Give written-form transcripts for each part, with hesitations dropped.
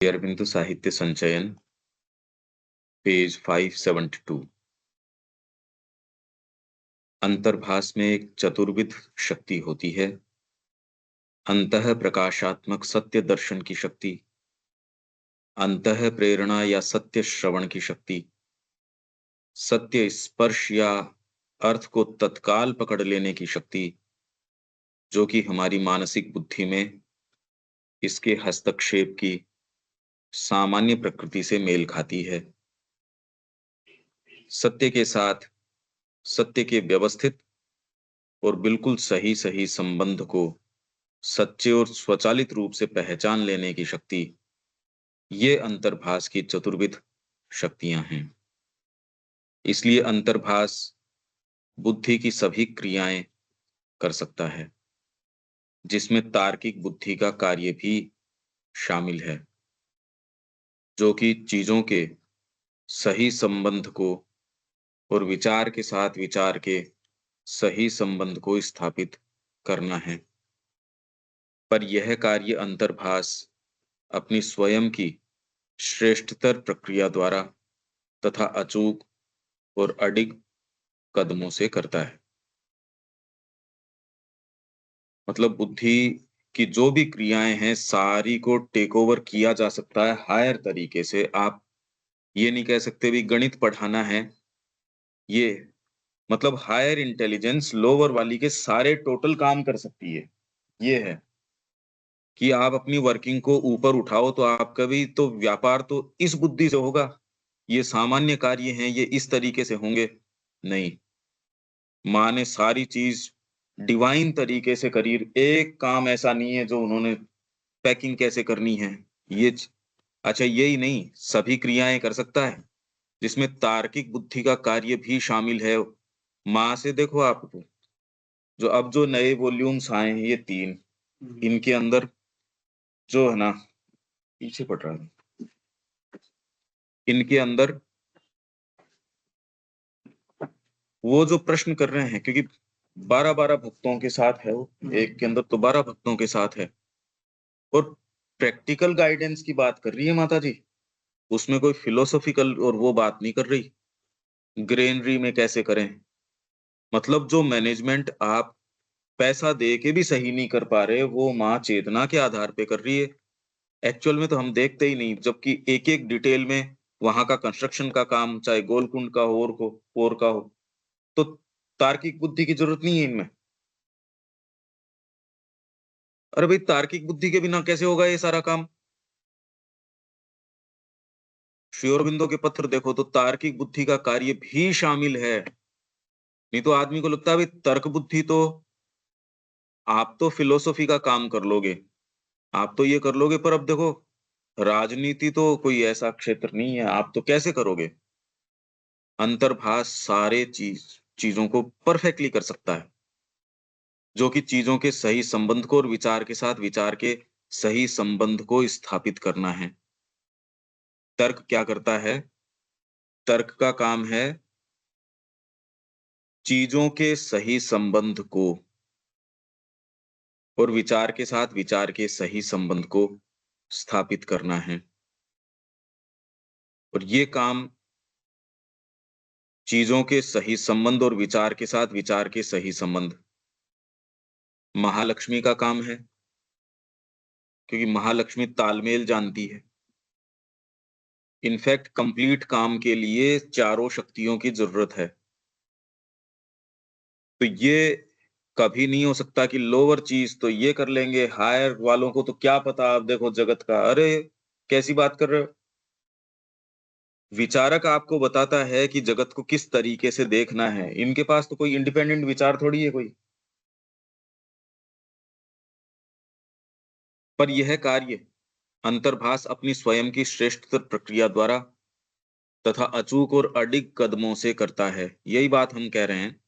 अरविंदो साहित्य संचयन पेज 572। अंतर्भास में एक चतुर्विध शक्ति होती है। अंतः प्रकाशात्मक सत्य दर्शन की शक्ति, अंतः प्रेरणा या सत्य श्रवण की शक्ति, सत्य स्पर्श या अर्थ को तत्काल पकड़ लेने की शक्ति, जो कि हमारी मानसिक बुद्धि में इसके हस्तक्षेप की सामान्य प्रकृति से मेल खाती है। सत्य के साथ सत्य के व्यवस्थित और बिल्कुल सही सही संबंध को सच्चे और स्वचालित रूप से पहचान लेने की शक्ति, ये अंतर्भास की चतुर्विध शक्तियां हैं। इसलिए अंतर्भास बुद्धि की सभी क्रियाएं कर सकता है, जिसमें तार्किक बुद्धि का कार्य भी शामिल है, जो कि चीजों के सही संबंध को और विचार के साथ विचार के सही संबंध को स्थापित करना है। पर यह कार्य अंतर्भास अपनी स्वयं की श्रेष्ठतर प्रक्रिया द्वारा तथा अचूक और अडिग कदमों से करता है। मतलब बुद्धि की जो भी क्रियाएं हैं सारी को टेक ओवर किया जा सकता है हायर तरीके से। आप ये नहीं कह सकते भी गणित पढ़ाना है, ये मतलब हायर इंटेलिजेंस लोअर वाली के सारे टोटल काम कर सकती है। ये है कि आप अपनी वर्किंग को ऊपर उठाओ तो आपका भी तो व्यापार तो इस बुद्धि से होगा। ये सामान्य कार्य हैं, ये इस तरीके से होंगे नहीं। माँ ने सारी चीज डिवाइन तरीके से करी, एक काम ऐसा नहीं है जो उन्होंने पैकिंग कैसे करनी है अच्छा यही नहीं, सभी क्रियाएं कर सकता है, जिसमें तार्किक बुद्धि का कार्य भी शामिल है। माँ से देखो आप, जो अब जो नए वॉल्यूम्स आए हैं ये 3, इनके अंदर जो है ना, पीछे पड़ रहा है, इनके अंदर वो जो प्रश्न कर रहे हैं, क्योंकि 12-12 भक्तों के साथ है वो, एक के अंदर तो 12 भक्तों के साथ है, और प्रैक्टिकल गाइडेंस की बात कर रही है माता जी। उसमें कोई फिलोसॉफिकल और वो बात नहीं कर रही, ग्रेनरी में कैसे करें। मतलब जो मैनेजमेंट आप पैसा दे के भी सही नहीं कर पा रहे, वो माँ चेतना के आधार पे कर रही है। एक्चुअल में तो हम देखते ही नहीं, जबकि एक-एक डिटेल में वहां का कंस्ट्रक्शन का काम, चाहे गोलकुंड का हो और का हो, तो तार्किक बुद्धि की जरूरत नहीं है इनमें। अरे भाई, तार्किक बुद्धि के बिना कैसे होगा ये सारा काम? श्री अरबिंदो के पत्र देखो तो तार्किक बुद्धि का कार्य भी शामिल है। नहीं तो आदमी को लगता है भाई तर्क बुद्धि तो आप तो फिलोसॉफी का काम कर लोगे, आप तो ये कर लोगे, पर अब देखो राजनीति तो कोई ऐसा क्षेत्र नहीं है, आप तो कैसे करोगे? अंतर्भास सारे चीजों को परफेक्टली कर सकता है, जो कि चीजों के सही संबंध को और विचार के साथ विचार के सही संबंध को स्थापित करना है। तर्क क्या करता है? तर्क का काम है चीजों के सही संबंध को और विचार के साथ विचार के सही संबंध को स्थापित करना है। और ये काम चीजों के सही संबंध और विचार के साथ विचार के सही संबंध महालक्ष्मी का काम है, क्योंकि महालक्ष्मी तालमेल जानती है। इनफैक्ट कंप्लीट काम के लिए चारों शक्तियों की जरूरत है। तो ये कभी नहीं हो सकता कि लोअर चीज तो ये कर लेंगे, हायर वालों को तो क्या पता, आप देखो जगत का। अरे कैसी बात कर रहे हो? विचारक आपको बताता है कि जगत को किस तरीके से देखना है, इनके पास तो कोई इंडिपेंडेंट विचार थोड़ी है कोई। पर यह कार्य अंतर्भास अपनी स्वयं की श्रेष्ठतर प्रक्रिया द्वारा तथा अचूक और अडिग कदमों से करता है। यही बात हम कह रहे हैं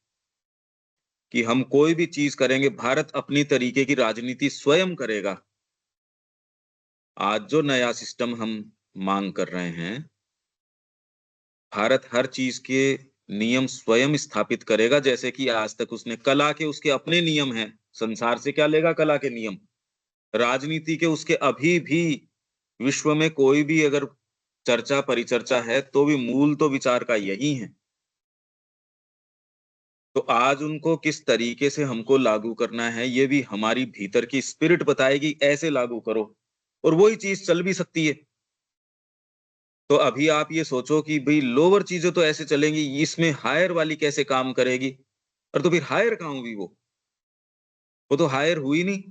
कि हम कोई भी चीज करेंगे, भारत अपनी तरीके की राजनीति स्वयं करेगा। आज जो नया सिस्टम हम मांग कर रहे हैं, भारत हर चीज के नियम स्वयं स्थापित करेगा, जैसे कि आज तक उसने कला के उसके अपने नियम हैं। संसार से क्या लेगा कला के नियम? राजनीति के उसके अभी भी विश्व में कोई भी अगर चर्चा परिचर्चा है तो भी मूल तो विचार का यही है। तो आज उनको किस तरीके से हमको लागू करना है, ये भी हमारी भीतर की स्पिरिट बताएगी, ऐसे लागू करो, और वही चीज चल भी सकती है। तो अभी आप ये सोचो कि भाई लोअर चीजें तो ऐसे चलेंगी, इसमें हायर वाली कैसे काम करेगी? और तो फिर हायर कहाँ हुई वो तो हायर हुई नहीं।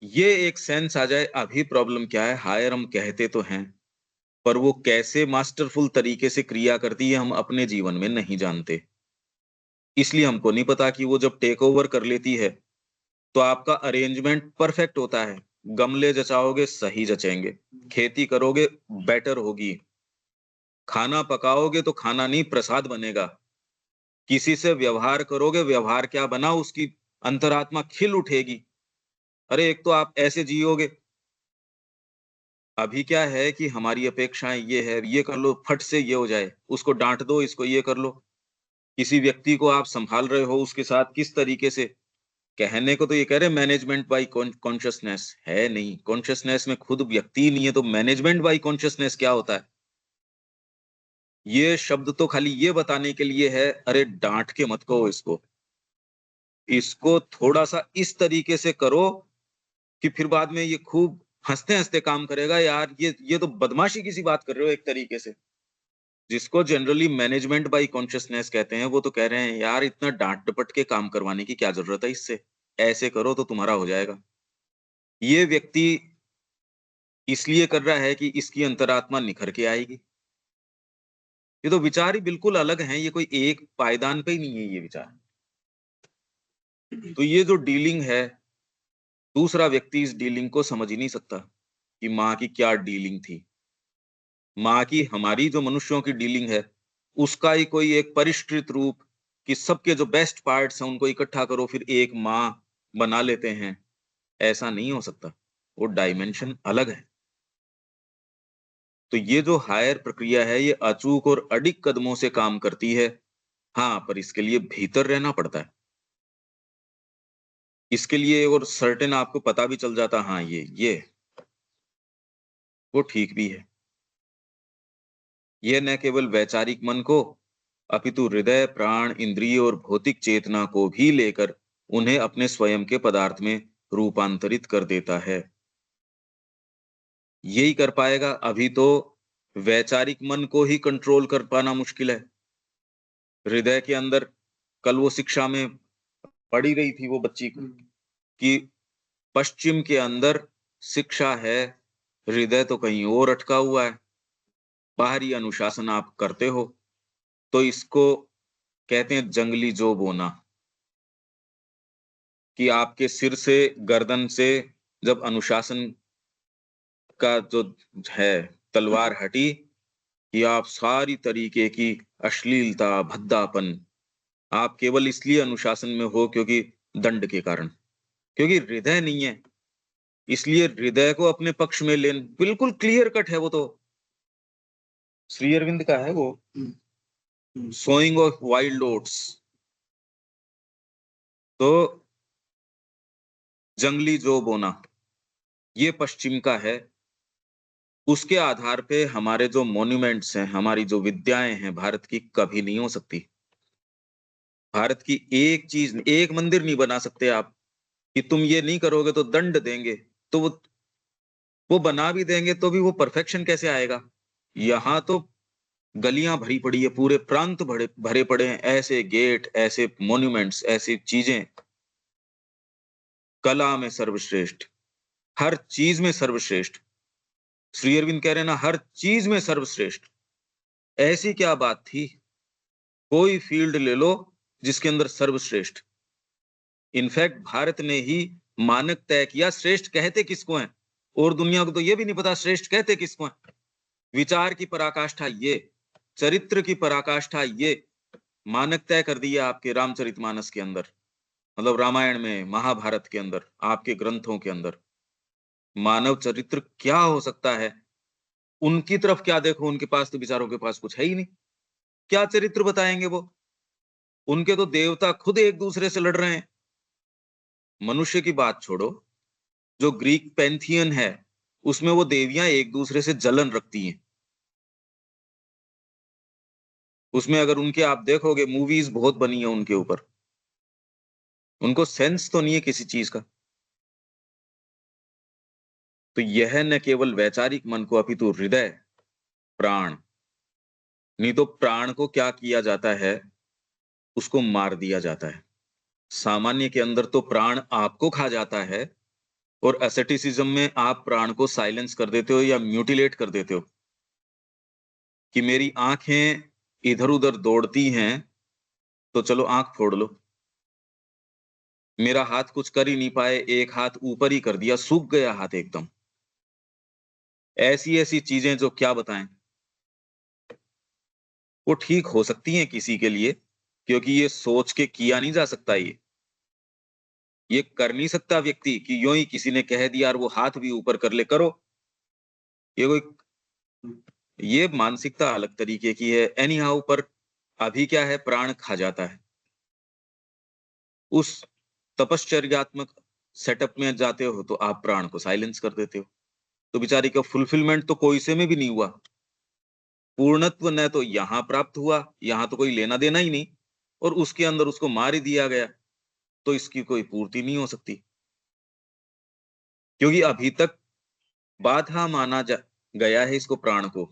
ये एक सेंस आ जाए। अभी प्रॉब्लम क्या है, हायर हम कहते तो हैं, पर वो कैसे मास्टरफुल तरीके से क्रिया करती है हम अपने जीवन में नहीं जानते। इसलिए हमको नहीं पता कि वो जब टेक ओवर कर लेती है तो आपका अरेंजमेंट परफेक्ट होता है। गमले जचाओगे सही जचेंगे, खेती करोगे बेटर होगी, खाना पकाओगे तो खाना नहीं प्रसाद बनेगा, किसी से व्यवहार करोगे, व्यवहार क्या बना उसकी अंतरात्मा खिल उठेगी। अरे एक तो आप ऐसे जियोगे। अभी क्या है कि हमारी अपेक्षाएं ये है, ये कर लो फट से ये हो जाए, उसको डांट दो, इसको ये कर लो। किसी व्यक्ति को आप संभाल रहे हो, उसके साथ किस तरीके से, कहने को तो ये कह रहे हैं मैनेजमेंट बाय कॉन्शियसनेस, है नहीं। कॉन्शियसनेस में खुद व्यक्ति ही नहीं है तो मैनेजमेंट बाय कॉन्शियसनेस क्या होता है? ये शब्द तो खाली ये बताने के लिए है, अरे डांट के मत कहो इसको, इसको थोड़ा सा इस तरीके से करो कि फिर बाद में ये खूब हंसते हंसते काम करेगा। यार ये तो बदमाशी की सी बात कर रहे हो एक तरीके से। जिसको जनरली मैनेजमेंट बाय कॉन्शियसनेस कहते हैं, वो तो कह रहे हैं यार इतना डांट डपट के काम करवाने की क्या जरूरत है इससे, ऐसे करो तो तुम्हारा हो जाएगा। ये व्यक्ति इसलिए कर रहा है कि इसकी अंतरात्मा निखर के आएगी। ये तो विचार ही बिल्कुल अलग हैं, ये कोई एक पायदान पे ही नहीं है ये विचार। तो ये जो डीलिंग है, दूसरा व्यक्ति इस डीलिंग को समझ ही नहीं सकता कि माँ की क्या डीलिंग थी। माँ की, हमारी जो मनुष्यों की डीलिंग है, उसका ही कोई एक परिष्कृत रूप, कि सबके जो बेस्ट पार्ट्स हैं उनको इकट्ठा करो फिर एक माँ बना लेते हैं, ऐसा नहीं हो सकता। वो डायमेंशन अलग है। तो ये जो हायर प्रक्रिया है, ये अचूक और अडिग कदमों से काम करती है। हाँ, पर इसके लिए भीतर रहना पड़ता है। इसके लिए और सर्टेन आपको पता भी चल जाता, हाँ, ये वो ठीक भी है। ये न केवल वैचारिक मन को, अपितु हृदय, प्राण, इंद्रिय और भौतिक चेतना को भी लेकर उन्हें अपने स्वयं के पदार्थ में रूपांतरित कर देता है। यही कर पाएगा। अभी तो वैचारिक मन को ही कंट्रोल कर पाना मुश्किल है। हृदय के अंदर, कल वो शिक्षा में पढ़ी रही थी वो बच्ची को कि पश्चिम के अंदर शिक्षा है, हृदय तो कहीं और अटका हुआ है। बाहरी अनुशासन आप करते हो तो इसको कहते हैं जंगली जो बोना, कि आपके सिर से, गर्दन से जब अनुशासन का जो है तलवार हटी, कि आप सारी तरीके की अश्लीलता, भद्दापन, आप केवल इसलिए अनुशासन में हो क्योंकि दंड के कारण, क्योंकि हृदय नहीं है। इसलिए हृदय को अपने पक्ष में लेन, बिल्कुल क्लियर कट है वो तो। श्री अरविंद का है वो, सोइंग ऑफ वाइल्ड ओट्स। तो जंगली जो बोना, ये पश्चिम का है। उसके आधार पे हमारे जो मॉन्यूमेंट्स हैं, हमारी जो विद्याएं हैं भारत की, कभी नहीं हो सकती। भारत की एक चीज, एक मंदिर नहीं बना सकते आप, कि तुम ये नहीं करोगे तो दंड देंगे। तो वो बना भी देंगे तो भी वो परफेक्शन कैसे आएगा? यहाँ तो गलियां भरी पड़ी है, पूरे प्रांत भरे भरे पड़े हैं, ऐसे गेट, ऐसे मॉन्यूमेंट्स, ऐसी चीजें। कला में सर्वश्रेष्ठ, हर चीज में सर्वश्रेष्ठ। श्री अरविंद कह रहे हैं ना, हर चीज में सर्वश्रेष्ठ। ऐसी क्या बात थी? कोई फील्ड ले लो जिसके अंदर सर्वश्रेष्ठ। इनफैक्ट भारत ने ही मानक तय किया, श्रेष्ठ कहते किसको हैं, और दुनिया को तो ये भी नहीं पता श्रेष्ठ कहते किसको हैं। विचार की पराकाष्ठा ये, चरित्र की पराकाष्ठा ये, मानक तय कर दिया आपके रामचरितमानस के अंदर, मतलब रामायण में, महाभारत के अंदर, आपके ग्रंथों के अंदर। मानव चरित्र क्या हो सकता है? उनकी तरफ क्या देखो, उनके पास तो विचारों के पास कुछ है ही नहीं। क्या चरित्र बताएंगे वो? उनके तो देवता खुद एक दूसरे से लड़ रहे हैं। मनुष्य की बात छोड़ो, जो ग्रीक पैंथियन है, उसमें वो देवियाँ एक-दूसरे से जलन रखती हैं। उसमें अगर उनके आप देखोगे मूवीज़ बहुत बनी है उनके ऊपर। उनको सेंस तो नहीं है किसी चीज़ का। तो यह न केवल वैचारिक मन को अपितु हृदय, प्राण, नहीं तो प्राण को क्या किया जाता है, उसको मार दिया जाता है। सामान्य के अंदर तो प्राण आपको खा जाता है और एसेटिसिज्म में आप प्राण को साइलेंस कर देते हो या म्यूटिलेट कर देते हो कि मेरी आँखें इधर-उधर दौड़ती हैं, तो चलो आँख फोड़ लो। मेरा हाथ कुछ कर ही नहीं पाए, एक हाथ ऊपर ही कर दिया, सूख गया हाथ एकदम। ऐसी-ऐसी चीज़ें जो क्या बताएँ, वो ठीक हो सकती हैं किसी के लिए, क्योंकि ये सोच के किया नहीं जा सकता ये। ये कर नहीं सकता व्यक्ति कि यूँ ही किसी ने कह दिया और वो हाथ भी ऊपर कर ले, करो। ये कोई ये मानसिकता अलग तरीके की है। एनी हाउ पर अभी क्या है, प्राण खा जाता है। उस तपश्चर्यात्मक सेटअप में जाते हो तो आप प्राण को साइलेंस कर देते हो। तो बेचारी का फुलफिलमेंट तो कोई से में भी नहीं हुआ। पूर्णत्व न तो यहाँ प्राप्त हुआ, यहाँ तो कोई लेना-देना ही नहीं और उसके अंदर उसको मार ही दिया गया, तो इसकी कोई पूर्ति नहीं हो सकती। क्योंकि अभी तक बाधा माना जा गया है इसको प्राण को।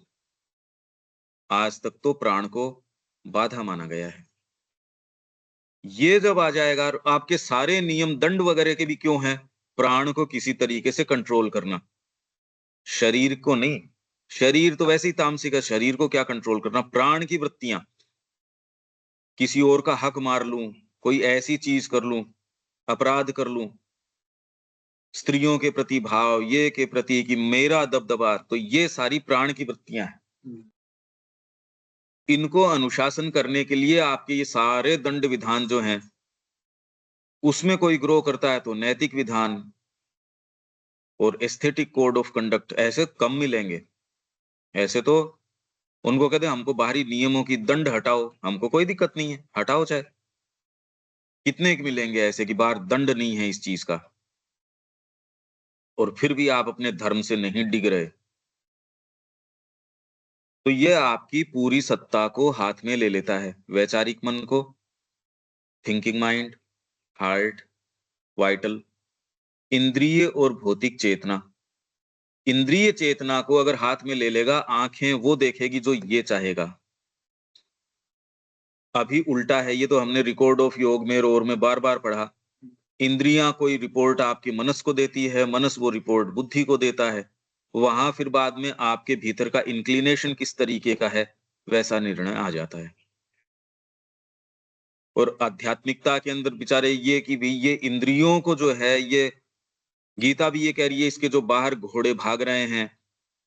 आज तक तो प्राण को बाधा माना गया है। ये जब आ जाएगा और आपके सारे नियम दंड वगैरह के भी क्यों हैं? प्राण को किसी तरीके से कंट्रोल करना, शरीर को नहीं। शरीर तो वैसे ही तामसिक है, शरीर को क्या कंट्रोल करना? प्राण की वृत्तियाँ, किसी और का हक मार लूँ, कोई ऐसी चीज़ कर लूँ, अपराध कर लूँ, स्त्रियों के प्रति भाव, ये के प्रति कि मेरा दबदबा, तो ये सारी प्राण की वृत्तियाँ हैं। इनको अनुशासन करने के लिए आपके ये सारे दंड विधान जो हैं, उसमें कोई ग्रो करता है तो नैतिक विधान और एस्थेटिक कोड ऑफ कंडक्ट ऐसे कम मिलेंगे। ऐसे तो उनको कहते हैं हमको बाहरी नियमों की दंड हटाओ, हमको कोई दिक्कत नहीं है, हटाओ चाहे। कितने क मिलेंगे ऐसे कि बाहर दंड नहीं है इस चीज़ का और फिर भी आप अपने धर्म से नहीं डिग रहे। तो ये आपकी पूरी सत्ता को हाथ में ले लेता है। वैचारिक मन को, थिंकिंग माइंड, हार्ट, वाइटल, इंद्रिय और भौतिक चेतना। इंद्रिय चेतना को अगर हाथ में ले लेगा, आँखें वो देखेगी जो ये चाहेगा। अभी उल्टा है, ये तो हमने रिकॉर्ड ऑफ योग में, रोर में बार-बार पढ़ा। इंद्रियाँ कोई रिपोर्ट आपकी मनस को देती है, मनस वो रिपोर्ट बुद्धि को देता है। वहाँ फिर बाद में आपके भीतर का इंक्लिनेशन किस तरीके का है, वैसा निर्णय आ जाता है। और आध्यात्मिकता के अंदर बेचारे ये कि भई ये इंद्रियों को जो है ये गीता भी ये कह रही है इसके जो बाहर घोड़े भाग रहे हैं,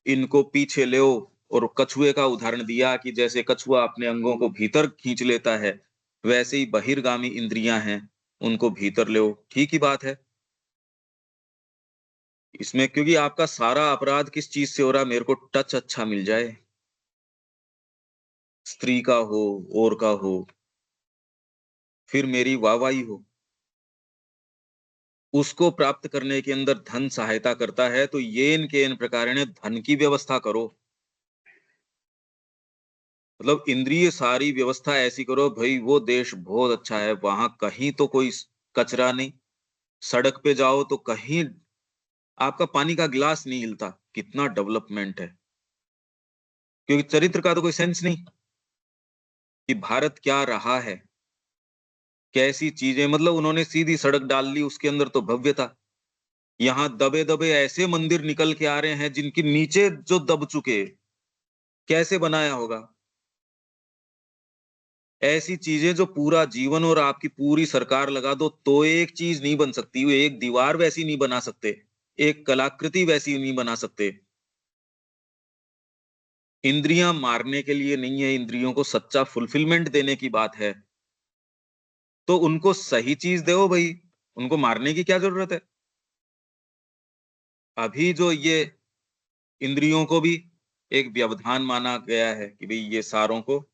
इनको पीछे लो और कछुए का उदाहरण दिया कि जैसे कछुआ अपने अंगों को भीतर खींच लेता है, वैसे ही बहिर्गामी इंद्रियाँ हैं, उनको भीतर लो। ठीक ही बात है। इसमें क्योंकि आपका सारा अपराध किस चीज़ से हो रहा है, मेरे को टच अच्छा मिल जाए, स्त्री का हो, और का हो, फिर मेरी वाहवाही हो। उसको प्राप्त करने के अंदर धन सहायता करता है, तो येन केन प्रकारेण धन की व्यवस्था करो। मतलब इंद्रिय सारी व्यवस्था ऐसी करो भई वो देश बहुत अच्छा है, वहाँ कहीं तो कोई कचरा नहीं, सड़क पे जाओ तो कहीं आपका पानी का गिलास नहीं हिलता, कितना डेवलपमेंट है। क्योंकि चरित्र का तो कोई सेंस नहीं कि भारत क्या रहा है, कैसी चीज़ें मतलब उन्होंने सीधी सड़क डाल ली, उसके अंदर तो भव्यता। यहाँ दबे-दबे ऐसे मंदिर निकल के आ रहे हैं जिनके नीचे जो दब चुके, कैसे बनाया होगा? ऐसी चीज़ें जो पूरा जीवन और आपकी पूरी सरकार लगा दो, तो एक चीज़ नहीं बन सकती, वो एक दीवार वैसी नहीं बना सकते, एक कलाकृति वैसी नहीं बना सकते। इंद्रियाँ मारने के लिए नहीं है, इंद्रियों को सच्चा फुलफिलमेंट देने की बात है। तो उनको सही चीज़ दो भई, उनको मारने की क्या ज़रूरत है? अभी जो ये इंद्रियों को भी एक व्यवधान माना गया है कि भई ये सारों को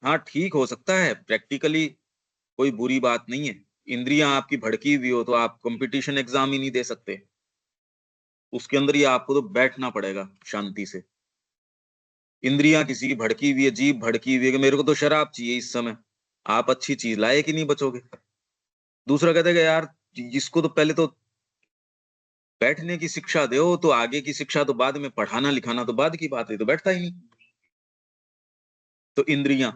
हाँ, ठीक हो सकता है, प्रैक्टिकली कोई बुरी बात नहीं है। इंद्रियाँ आपकी भड़की हुई हो तो आप कॉम्पिटिशन एग्ज़ाम ही नहीं दे सकते। उसके अंदर ये आपको तो बैठना पड़ेगा शांति से। इंद्रियाँ किसी की भड़की हुई है, जीभ भड़की हुई है कि मेरे को तो शराब चाहिए इस समय। आप अच्छी चीज़ लाए कि नहीं बचोगे। दूसरा कहता है कि यार इसको तो पहले तो बैठने की शिक्षा दो, तो आगे की शिक्षा तो बाद में, पढ़ाना-लिखाना तो बाद की बात है, तो बैठता ही नहीं। तो इंद्रियाँ,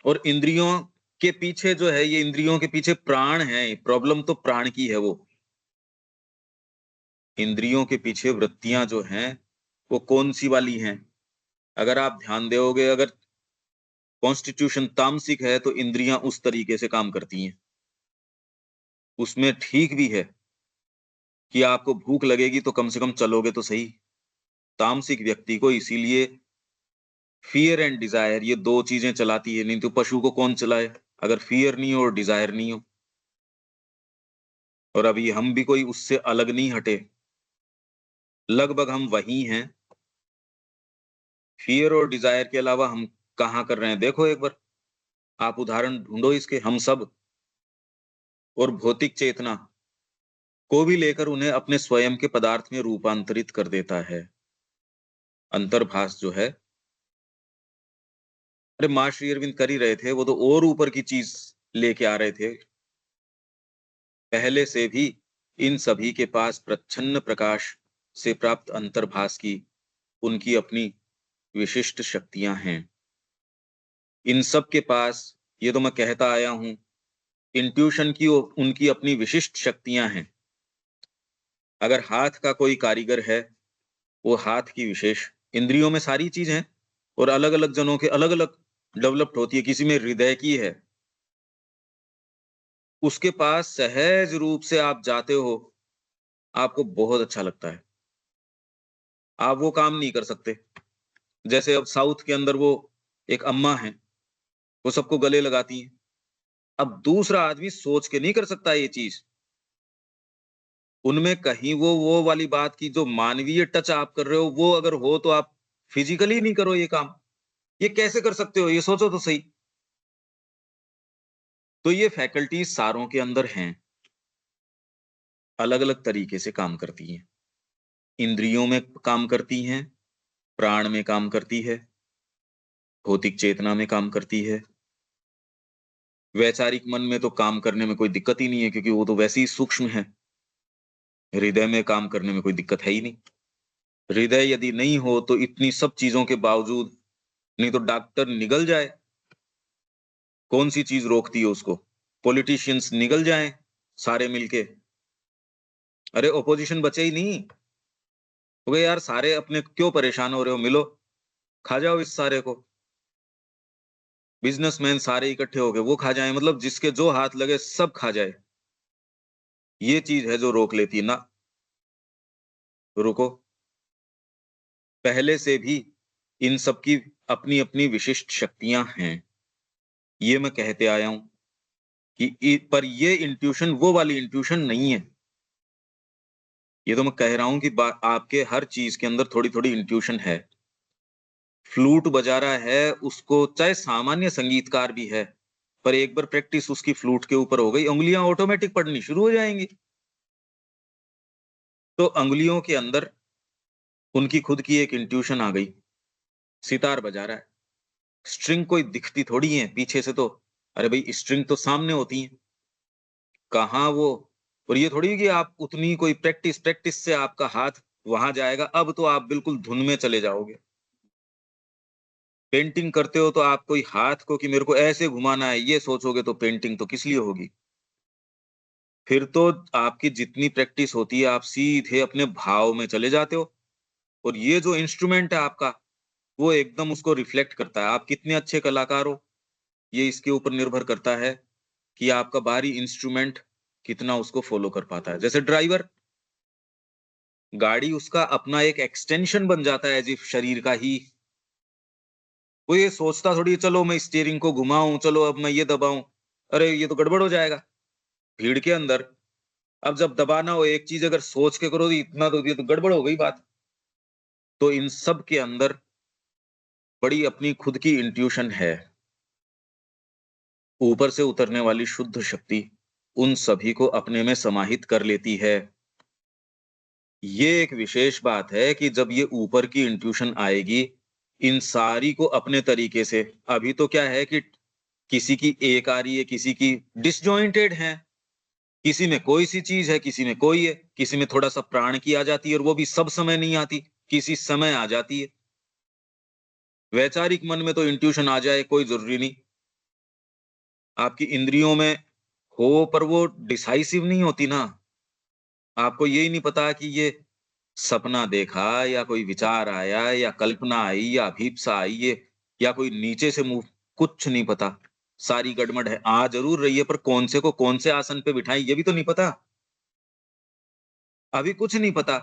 और इंद्रियों के पीछे जो है, ये इंद्रियों के पीछे प्राण है, प्रॉब्लम तो प्राण की है वो। इंद्रियों के पीछे वृत्तियाँ जो हैं, वो कौन-सी वाली हैं? अगर आप ध्यान दोगे, अगर कॉन्स्टिट्यूशन तामसिक है, तो इंद्रियाँ उस तरीके से काम करती हैं। उसमें ठीक भी है कि आपको भूख लगेगी तो कम से कम चलोगे तो सही। तामसिक व्यक्ति को इसीलिए फ़ियर एंड डिज़ायर, ये 2 चीज़ें चलाती है, नहीं तो पशु को कौन चलाए? अगर फ़ियर नहीं हो और डिज़ायर नहीं हो। और अभी हम भी कोई उससे अलग नहीं हटे, लगभग हम वही हैं। फ़ियर और डिज़ायर के अलावा हम कहाँ कर रहे हैं? देखो एक बार, आप उदाहरण ढूँढो इसके, हम सब। और भौतिक चेतना को भी लेकर उन्हें अपने स्वयं के पदार्थ में रूपांतरित कर देता है। अंतर्भास जो है, अरे माँ श्री अरविंद कर ही रहे थे, वो तो और ऊपर की चीज़ लेके आ रहे थे। पहले से भी इन सभी के पास प्रच्छन्न प्रकाश से प्राप्त अंतर्भास की उनकी अपनी विशिष्ट शक्तियाँ हैं। इन सब के पास, ये तो मैं कहता आया हूँ, इंट्यूशन की उनकी अपनी विशिष्ट शक्तियाँ हैं। अगर हाथ का कोई कारीगर है, वो हाथ की विशेष, इंद्रियों में सारी चीज़ हैं और अलग-अलग जनों के अलग-अलग डेवलप्ड होती है, किसी में हृदय की है। उसके पास सहज रूप से आप जाते हो, आपको बहुत अच्छा लगता है। आप वो काम नहीं कर सकते। जैसे अब साउथ के अंदर वो एक अम्मा हैं, वो सबको गले लगाती हैं। अब दूसरा आदमी सोच के नहीं कर सकता ये चीज़। उनमें कहीं वो वाली बात की जो मानवीय टच आप कर रहे हो, वो अगर हो तो आप फिज़िकली नहीं करो ये काम। ये कैसे कर सकते हो? ये सोचो तो सही। तो ये फैकल्टीज़ सारों के अंदर हैं, अलग-अलग तरीके से काम करती हैं। इंद्रियों में काम करती हैं, प्राण में काम करती है, भौतिक चेतना में काम करती है। वैचारिक मन में तो काम करने में कोई दिक्कत ही नहीं है, क्योंकि वो तो वैसे ही सूक्ष्म है। हृदय में काम करने में कोई दिक्कत है ही नहीं। हृदय यदि नहीं हो तो इतनी सब चीज़ों के बावजूद, नहीं तो डॉक्टर निगल जाए, कौन-सी चीज़ रोकती है उसको? पॉलिटिशियंस निगल जाएँ, सारे मिलके। अरे ऑपोज़िशन बचे ही नहीं। हो गए यार, सारे अपने क्यों परेशान हो रहे हो? मिलो, खा जाओ इस सारे को। बिज़नेसमैन सारे इकट्ठे हो गए, वो खा जाएँ, मतलब जिसके जो हाथ लगे सब खा जाए। ये चीज़ है जो रोक लेती है ना, रुको। पहले से भी इन सब की अपनी-अपनी विशिष्ट शक्तियाँ हैं। ये मैं कहते आया हूँ कि पर ये इंट्यूशन वो वाली इंट्यूशन नहीं है। ये तो मैं कह रहा हूँ कि आपके हर चीज़ के अंदर थोड़ी-थोड़ी इंट्यूशन है। फ्लूट बजा रहा है, उसको चाहे सामान्य संगीतकार भी है, पर एक बार प्रैक्टिस उसकी फ्लूट के ऊपर हो गई, उँगलियाँ ऑटोमैटिक पड़नी शुरू हो जाएँगी। तो उँगलियों के अंदर उनकी खुद की एक इंट्यूशन आ गई, सितार बजा रहा है। स्ट्रिंग कोई दिखती थोड़ी है पीछे से तो, अरे भई स्ट्रिंग तो सामने होती है। कहाँ वो, और ये थोड़ी है कि आप उतनी कोई प्रैक्टिस से आपका हाथ वहाँ जाएगा, अब तो आप बिल्कुल धुन में चले जाओगे। पेंटिंग करते हो तो आप कोई हाथ को कि मेरे को ऐसे घुमाना है, ये सोचोगे तो पेंटिंग तो किस लिए होगी? फिर तो आपकी जितनी प्रैक्टिस होती है, आप सीधे अपने भाव में चले जाते हो, और ये जो इंस्ट्रूमेंट है आपका, वो एकदम उसको रिफ्लेक्ट करता है। आप कितने अच्छे कलाकार हो, ये इसके ऊपर निर्भर करता है कि आपका बाहरी इंस्ट्रूमेंट कितना उसको फ़ॉलो कर पाता है। जैसे ड्राइवर, गाड़ी उसका अपना एक एक्सटेंशन बन जाता है एज़ इफ शरीर का ही। वो ये सोचता थोड़ी है चलो मैं स्टीयरिंग को घुमाऊँ, चलो अब मैं ये दबाऊँ। अरे! ये तो गड़बड़ हो जाएगा। भीड़ के अंदर अब जब दबाना हो एक चीज़, अगर सोच के करो तो इतना तो ये तो गड़बड़ हो गई बात। तो इन सब के अंदर बड़ी अपनी खुद की इंट्यूशन है। ऊपर से उतरने वाली शुद्ध शक्ति उन सभी को अपने में समाहित कर लेती है। ये एक विशेष बात है कि जब ये ऊपर की इंट्यूशन आएगी, इन सारी को अपने तरीके से अभी तो क्या है कि किसी की एक आ रही है, किसी की डिसजॉइंटेड है, किसी में कोई-सी चीज़ है, किसी में कोई है, किसी में थोड़ा-सा प्राण की आ जाती है और वो भी सब समय नहीं आती, किसी समय आ जाती है। वैचारिक मन में तो इंट्यूशन आ जाए कोई ज़रूरी नहीं, आपकी इंद्रियों में हो पर वो डिसाइसिव नहीं होती ना। आपको यही नहीं पता कि ये सपना देखा या कोई विचार आया या कल्पना आई या अभीप्सा आई ये या कोई नीचे से मुँह कुछ नहीं पता। सारी गड़बड़ है। आ ज़रूर रही है पर कौन से को कौन से आसन पे बिठाएँ ये भी तो नहीं पता। अभी कुछ नहीं पता।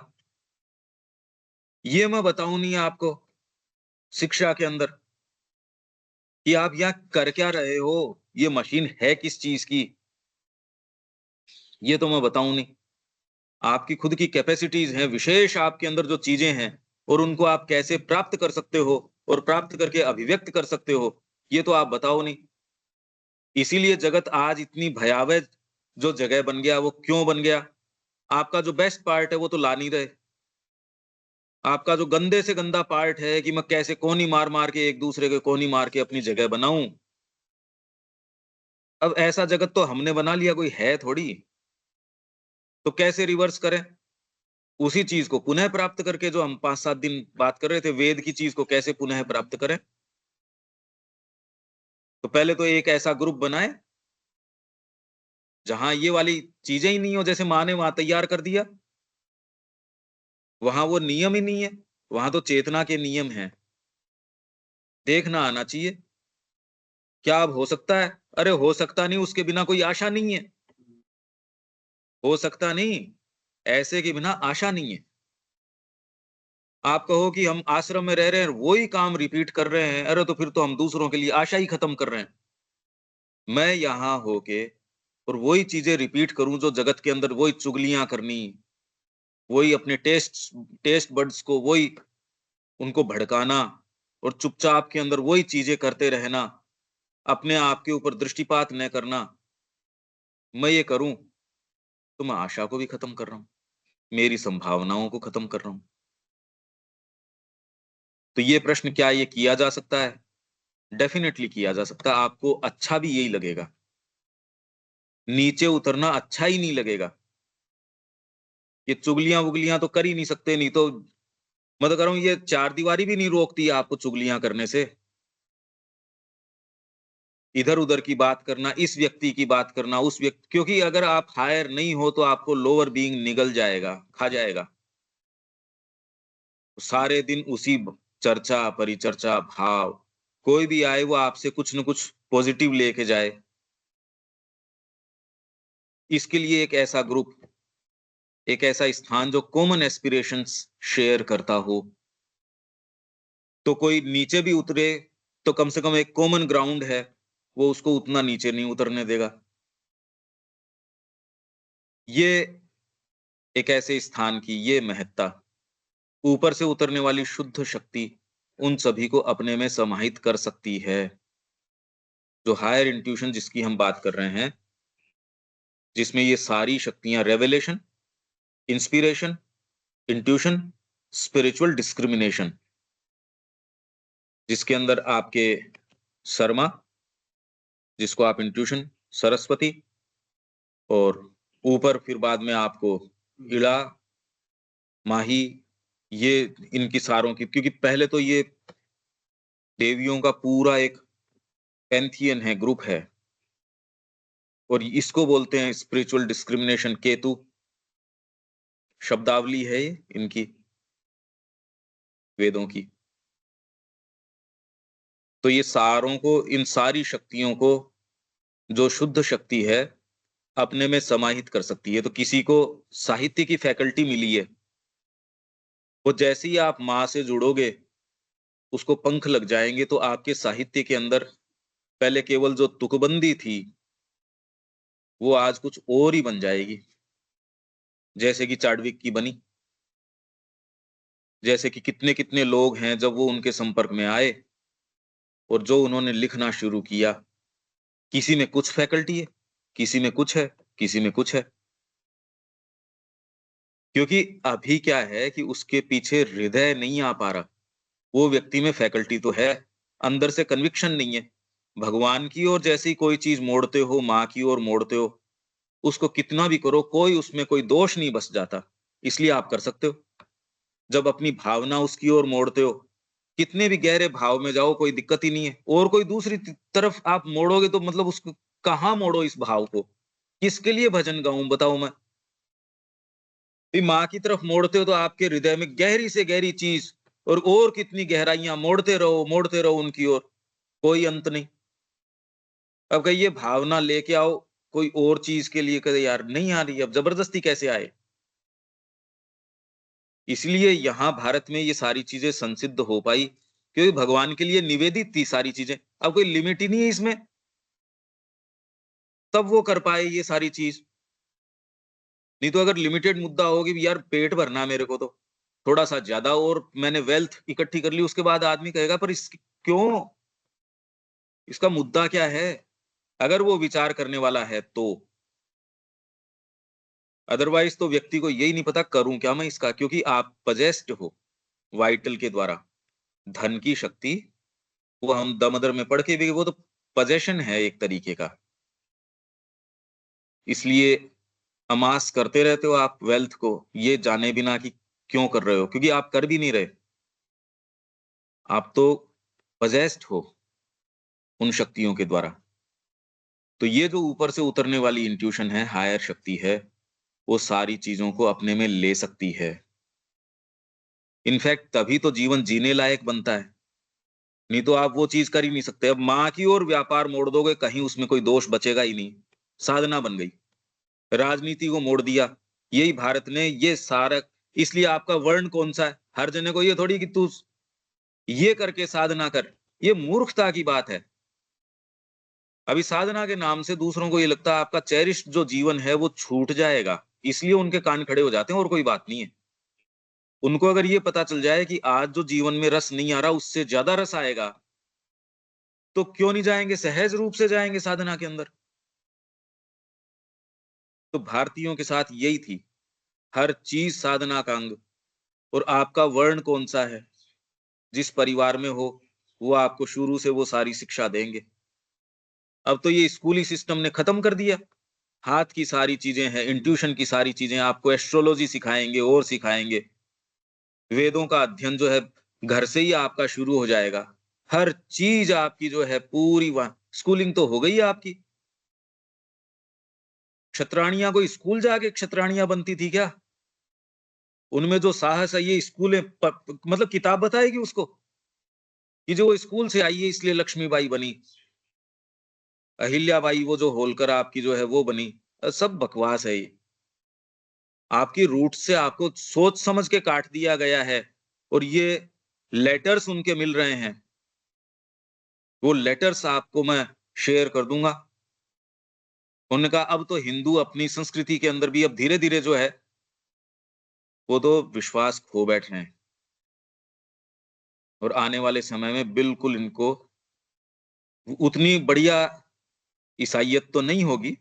ये मैं बताऊँ नहीं आपको शिक्षा के अंदर कि आप यहाँ कर क्या रहे हो? ये मशीन है किस चीज़ की? ये तो मैं बताऊँ नहीं। आपकी खुद की कैपेसिटीज़ हैं, विशेष आपके अंदर जो चीज़ें हैं और उनको आप कैसे प्राप्त कर सकते हो और प्राप्त करके अभिव्यक्त कर सकते हो, ये तो आप बताओ नहीं। इसीलिए जगत आज इतनी भयावह जो जगह बन गया, वो क्यों बन गया? आपका जो बेस्ट पार्ट है, वो तो ला नहीं रहे। आपका जो गंदे से गंदा पार्ट है कि मैं कैसे कोहनी मार-मार के एक-दूसरे के कोहनी मार के अपनी जगह बनाऊँ। अब ऐसा जगत तो हमने बना लिया, कोई है थोड़ी। तो कैसे रिवर्स करें? उसी चीज़ को पुनः प्राप्त करके जो हम 5-7 दिन बात कर रहे थे, वेद की चीज़ को कैसे पुनः प्राप्त करें? तो पहले तो एक ऐसा ग्रुप बनाएँ, जहाँ ये वाली चीज़ें ही नहीं हो, जैसे माँ ने वहाँ तैयार कर दिया। वहाँ वो नियम ही नहीं है, वहाँ तो चेतना के नियम हैं। देखना आना चाहिए, क्या अब हो सकता है? अरे हो सकता नहीं, उसके बिना कोई आशा नहीं है। हो सकता नहीं, ऐसे के बिना आशा नहीं है। आप कहो कि हम आश्रम में रह रहे हैं, वही काम रिपीट कर रहे हैं, अरे तो फिर तो हम दूसरों के लिए आशा ही खत्म कर रहे हैं। मैं यहाँ होके और वही चीज़ें रिपीट करूँ जो जगत के अंदर वही चुगलियाँ करनी, वही अपने टेस्ट बड्स को वही उनको भड़काना और चुपचाप के अंदर वही चीज़ें करते रहना, अपने आप के ऊपर दृष्टिपात न करना। मैं ये करूँ, तो मैं आशा को भी खत्म कर रहा हूँ, मेरी संभावनाओं को खत्म कर रहा हूँ। तो ये प्रश्न क्या ये किया जा सकता है? डेफ़िनेटली किया जा सकता है, आपको अच्छा भी यही लगेगा। नीचे उतरना अच्छा ही नहीं लगेगा। ये चुगलियाँ-वुगलियाँ तो कर ही नहीं सकते, नहीं तो मैं तो कह रहा हूँ ये चारदीवारी भी नहीं रोकती है आपको चुगलियाँ करने से। इधर-उधर की बात करना, इस व्यक्ति की बात करना, उस व्यक्ति क्योंकि अगर आप हायर नहीं हो तो आपको लोअर बीइंग निगल जाएगा, खा जाएगा। सारे दिन उसी चर्चा, परिचर्चा, भाव, कोई भी आए वो आपसे कुछ न कुछ पॉज़िटिव लेके जाए। इसके लिए एक ऐसा ग्रुप, एक ऐसा स्थान जो कॉमन एस्पिरेशंस शेयर करता हो, तो कोई नीचे भी उतरे, तो कम से कम एक कॉमन ग्राउंड है, वो उसको उतना नीचे नहीं उतरने देगा। ये एक ऐसे स्थान की ये महत्ता, ऊपर से उतरने वाली शुद्ध शक्ति, उन सभी को अपने में समाहित कर सकती है। जो हायर इंट्यूशन जिसकी हम बात कर रहे हैं, जिसमें ये सारी शक्तियाँ revelation, inspiration, intuition, spiritual discrimination, जिसके अंदर आपके शर्मा, जिसको आप इंट्यूशन, सरस्वती और ऊपर फिर बाद में आपको इड़ा, माही, ये इनकी सारों की क्योंकि पहले तो ये देवियों का पूरा एक पैंथियन है, ग्रुप है और इसको बोलते हैं स्पिरिचुअल डिस्क्रिमिनेशन केतु, शब्दावली है ये इनकी, वेदों की। तो ये सारों को इन सारी शक्तियों को जो शुद्ध शक्ति है, अपने में समाहित कर सकती है। तो किसी को साहित्य की फैकल्टी मिली है, वो जैसे ही आप माँ से जुड़ोगे, उसको पंख लग जाएँगे तो आपके साहित्य के अंदर पहले केवल जो तुकबंदी थी, वो आज कुछ और ही बन जाएगी। जैसे कि चार्विक की बनी, जैसे कि कितने-कितने लोग हैं जब वो उनके संपर्क में आए और जो उन्होंने लिखना शुरू किया, किसी में कुछ फैकल्टी है, किसी में कुछ है, किसी में कुछ है। क्योंकि अभी क्या है कि उसके पीछे हृदय नहीं आ पा रहा। वो व्यक्ति में फैकल्टी तो है, अंदर से कन्विक्शन नहीं है। भगवान की ओर जैसी कोई चीज़ मोड़ते हो, माँ की ओर मोड़ते हो, उसको कितना भी करो, कोई उसमें कोई दोष नहीं बस जाता। इसलिए आप कर सकते हो। जब अपनी भावना उसकी ओर मोड़ते हो, कितने भी गहरे भाव में जाओ, कोई दिक्कत ही नहीं है। और कोई दूसरी तरफ आप मोड़ोगे तो मतलब उसको कहाँ मोड़ो इस भाव को? किसके लिए भजन गाऊँ बताओ मैं? भी माँ की तरफ मोड़ते हो तो आपके हृदय में गहरी से गहरी चीज़ और कितनी गहराइयाँ मोड़ते रहो उनकी ओर, कोई अंत नहीं। अब कहिए भावना लेके आओ कोई और चीज़ के लिए, कहे यार नहीं आ रही, अब ज़बरदस्ती कैसे आए? इसलिए यहाँ भारत में ये सारी चीज़ें संसिद्ध हो पाई, क्योंकि भगवान के लिए निवेदित थी सारी चीज़ें। अब कोई लिमिट ही नहीं है इसमें, तब वो कर पाए ये सारी चीज़। नहीं तो अगर लिमिटेड मुद्दा हो कि यार पेट भरना है मेरे को तो, थोड़ा-सा ज़्यादा और मैंने वेल्थ इकट्ठी कर ली, उसके बाद आदमी कहेगा पर इस क्यों? इसका मुद्दा क्या है? अगर वो विचार करने वाला है तो। अदरवाइज़ तो व्यक्ति को यही नहीं पता करूँ क्या मैं इसका? क्योंकि आप पजेस्ड हो वाइटल के द्वारा। धन की शक्ति, वो हम दमदर में पढ़ के भी, वो तो पजेशन है एक तरीके का। इसलिए अमास करते रहते हो आप वेल्थ को, ये जाने बिना कि क्यों कर रहे हो? क्योंकि आप कर भी नहीं रहे। आप तो पजेस्ड हो उन शक्तियों के द्वारा। तो ये जो ऊपर से उतरने वाली इंट्यूशन है, हायर शक्ति है, वो सारी चीज़ों को अपने में ले सकती है। इनफैक्ट तभी तो जीवन जीने लायक बनता है। नहीं तो आप वो चीज़ कर ही नहीं सकते। अब माँ की ओर व्यापार मोड़ दोगे, कहीं उसमें कोई दोष बचेगा ही नहीं। साधना बन गई। राजनीति को मोड़ दिया। यही भारत ने ये सारा, इसलिए आपका वर्ण कौन-सा है? हर जने को ये थोड़ी कि तू ये करके साधना कर। ये मूर्खता की बात है। अभी साधना के नाम से दूसरों को ये लगता है आपका चेरिश्ड जो जीवन है वो छूट जाएगा। इसलिए उनके कान खड़े हो जाते हैं और कोई बात नहीं है। उनको अगर ये पता चल जाए कि आज जो जीवन में रस नहीं आ रहा उससे ज़्यादा रस आएगा, तो क्यों नहीं जाएँगे? सहज रूप से जाएँगे साधना के अंदर। तो भारतीयों के साथ यही थी, हर चीज़ साधना का अंग। और आपका वर्ण कौन-सा है? जिस परिवार में हो, वो आपको शुरू से वो सारी शिक्षा देंगे। अब तो ये स्कूली सिस्टम ने खत्म कर दिया। हाथ की सारी चीज़ें हैं, इंट्यूशन की सारी चीज़ें, आपको एस्ट्रोलॉजी सिखाएँगे और सिखाएँगे। वेदों का अध्ययन जो है, घर से ही आपका शुरू हो जाएगा। हर चीज़ आपकी जो है पूरी वहाँ स्कूलिंग तो हो गई है आपकी। क्षत्राणियाँ कोई स्कूल जाके क्षत्राणियाँ बनती थी क्या? उनमें जो साहस है ये स्कूलें मतलब किताब बताएगी उसको, कि जो वो स्कूल से आई है इसलिए लक्ष्मीबाई बनी। अहिल्याबाई वो जो होलकर आपकी जो है वो बनी। सब बकवास है ये। आपकी रूट से आपको सोच समझ के काट दिया गया है और ये लेटर्स उनके मिल रहे हैं। वो लेटर्स आपको मैं शेयर कर दूँगा। उन्होंने कहा अब तो हिंदू अपनी संस्कृति के अंदर भी अब धीरे-धीरे जो है, वो तो विश्वास खो बैठे हैं और आने वाले समय में बिल्कुल इनको उतनी बढ़िया ईसाईयत तो नहीं होगी,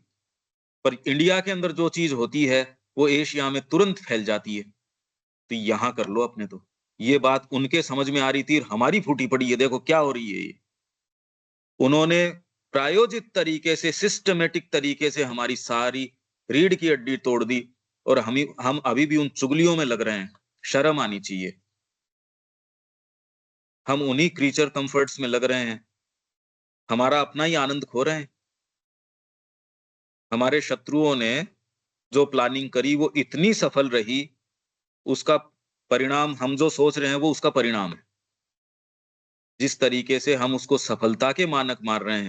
पर इंडिया के अंदर जो चीज़ होती है, वो एशिया में तुरंत फैल जाती है। तो यहाँ कर लो अपने तो। ये बात उनके समझ में आ रही थी और हमारी फूटी पड़ी है, देखो क्या हो रही है ये। उन्होंने प्रायोजित तरीके से, सिस्टमैटिक तरीके से हमारी सारी रीढ़ की हड्डी तोड़ दी और हम अभी भी उन चुगलियों में लग रहे हैं। शर्म आनी चाहिए। हम उन्हीं क्रीचर कम्फर्ट्स में लग रहे हैं। हमारा अपना ही आनंद खो रहे हैं। हमारे शत्रुओं ने जो प्लानिंग करी वो इतनी सफल रही, उसका परिणाम हम जो सोच रहे हैं वो उसका परिणाम है। जिस तरीके से हम उसको सफलता के मानक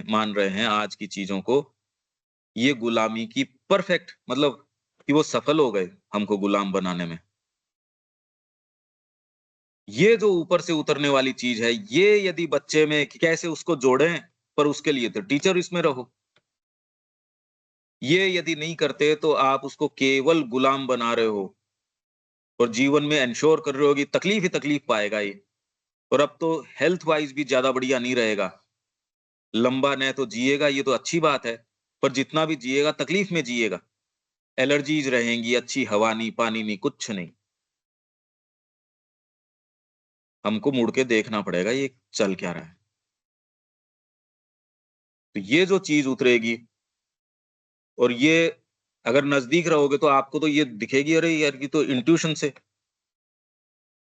मान रहे हैं आज की चीज़ों को, ये गुलामी की परफेक्ट मतलब कि वो सफल हो गए हमको गुलाम बनाने में। ये जो ऊपर से उतरने वाली चीज़ है, ये यदि बच्चे में कैसे उसको जोड़ें, पर उसके लिए तो टीचर इसमें रहो। ये यदि नहीं करते तो आप उसको केवल गुलाम बना रहे हो और जीवन में एन्श्योर कर रहे हो कि तकलीफ ही तकलीफ पाएगा ये। और अब तो हेल्थ वाइज़ भी ज़्यादा बढ़िया नहीं रहेगा। लंबा न तो जिएगा ये तो अच्छी बात है, पर जितना भी जिएगा तकलीफ में जिएगा। एलर्जीज रहेंगी, अच्छी हवा नहीं, पानी नहीं, कुछ नहीं। हमको मुड़ के देखना पड़ेगा ये चल क्या रहा है। तो ये जो चीज़ उतरेगी और ये अगर नज़दीक रहोगे तो आपको तो ये दिखेगी, अरे यार ये तो इंट्यूशन से,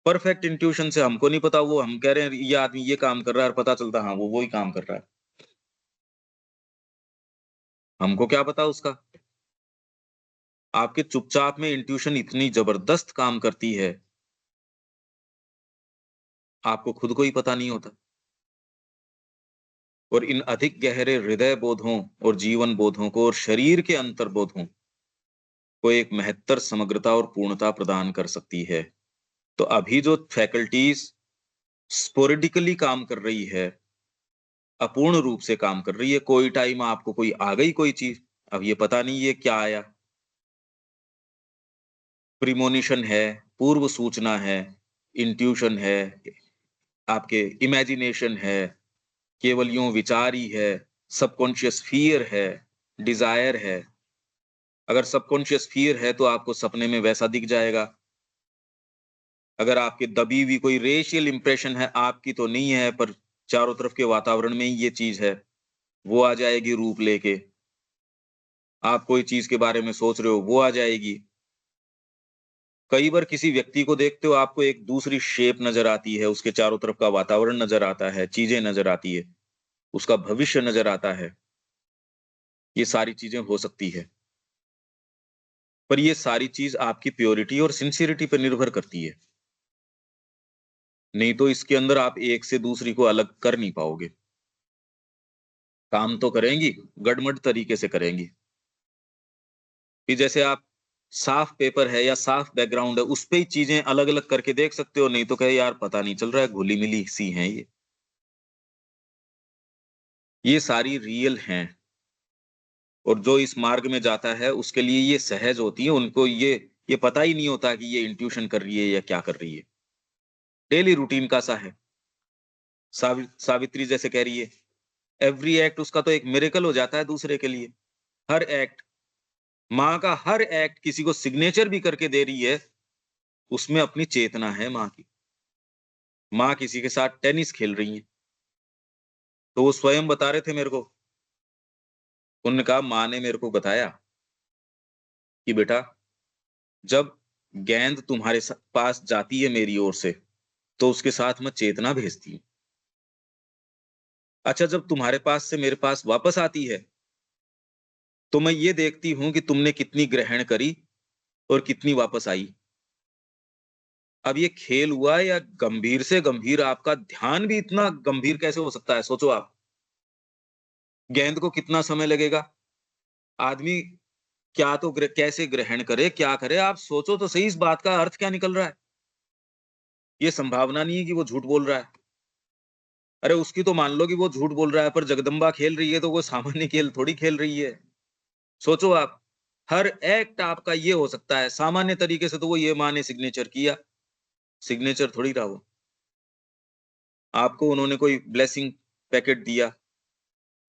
परफेक्ट इंट्यूशन से, हमको नहीं पता, वो हम कह रहे हैं ये आदमी ये काम कर रहा है और पता चलता है हाँ, वो वही काम कर रहा है। हमको क्या पता उसका? आपके चुपचाप में इंट्यूशन इतनी ज़बरदस्त काम करती है, आपको खुद को ही पता नहीं होता। और इन अधिक गहरे हृदय बोधों और जीवन बोधों को और शरीर के अंतर्बोधों को एक महत्तर समग्रता और पूर्णता प्रदान कर सकती है। तो अभी जो फैकल्टीज़ स्पोरेडिकली काम कर रही है, अपूर्ण रूप से काम कर रही है, कोई टाइम आपको कोई आ गई कोई चीज़, अब ये पता नहीं ये क्या आया, प्रीमोनिशन है, पूर्व सूचना है, इंट्यूशन है, आपके इमेजिनेशन है, केवल यूँ विचार ही है, सबकॉन्शियस फ़ियर है, डिज़ायर है। अगर सबकॉन्शियस फ़ियर है तो आपको सपने में वैसा दिख जाएगा। अगर आपकी दबी हुई कोई रेशियल इम्प्रेशन है, आपकी तो नहीं है पर चारों तरफ के वातावरण में ही ये चीज़ है, वो आ जाएगी रूप लेके। आप कोई चीज़ के बारे में सोच रहे हो, वो आ जाएगी। कई बार किसी व्यक्ति को देखते हो, आपको एक दूसरी शेप नज़र आती है, उसके चारों तरफ का वातावरण नज़र आता है, चीज़ें नज़र आती है, उसका भविष्य नज़र आता है। ये सारी चीज़ें हो सकती है। पर ये सारी चीज़ आपकी प्योरिटी और सिंसियरिटी पे निर्भर करती है। नहीं तो इसके अंदर आप एक से दूसरी को अलग कर नहीं पाओगे। काम तो करेंगी, गड़मड़ तरीके से करेंगी। कि जैसे आप साफ पेपर है या साफ बैकग्राउंड है, उस पे ही चीज़ें अलग-अलग करके देख सकते हो, नहीं तो कहे यार पता नहीं चल रहा है, घुली-मिली सी हैं ये। ये सारी रियल हैं और जो इस मार्ग में जाता है उसके लिए ये सहज होती है, उनको ये पता ही नहीं होता कि ये इंट्यूशन कर रही है या क्या कर रही है। डेली रूटीन का सा है। सावित्री जैसे कह रही है, एवरी एक्ट उसका तो एक मिरेकल हो जाता है दूसरे के लिए। हर एक्ट, माँ का हर एक्ट किसी को सिग्नेचर भी करके दे रही है, उसमें अपनी चेतना है माँ की। माँ किसी के साथ टेनिस खेल रही हैं, तो वो स्वयं बता रहे थे मेरे को। उन्होंने कहा माँ ने मेरे को बताया कि बेटा जब गेंद तुम्हारे पास जाती है मेरी ओर से, तो उसके साथ मैं चेतना भेजती हूँ। अच्छा जब तुम्हारे पास से मेरे पास वापस आती है, तो मैं ये देखती हूँ कि तुमने कितनी ग्रहण करी और कितनी वापस आई। अब ये खेल हुआ या गंभीर से गंभीर आपका ध्यान भी इतना गंभीर कैसे हो सकता है? सोचो आप, गेंद को कितना समय लगेगा? आदमी क्या तो कैसे ग्रहण करे, क्या करे? आप सोचो तो सही इस बात का अर्थ क्या निकल रहा है? ये संभावना नहीं है कि वो झूठ बोल रहा है। अरे उसकी तो मान लो कि वो झूठ बोल रहा है, पर जगदम्बा खेल रही है तो वो सामान्य खेल थोड़ी खेल रही है। सोचो आप, हर एक्ट आपका ये हो सकता है, सामान्य तरीके से तो वो ये माँ ने सिग्नेचर किया, सिग्नेचर थोड़ी रहा वो। आपको उन्होंने कोई ब्लेसिंग पैकेट दिया,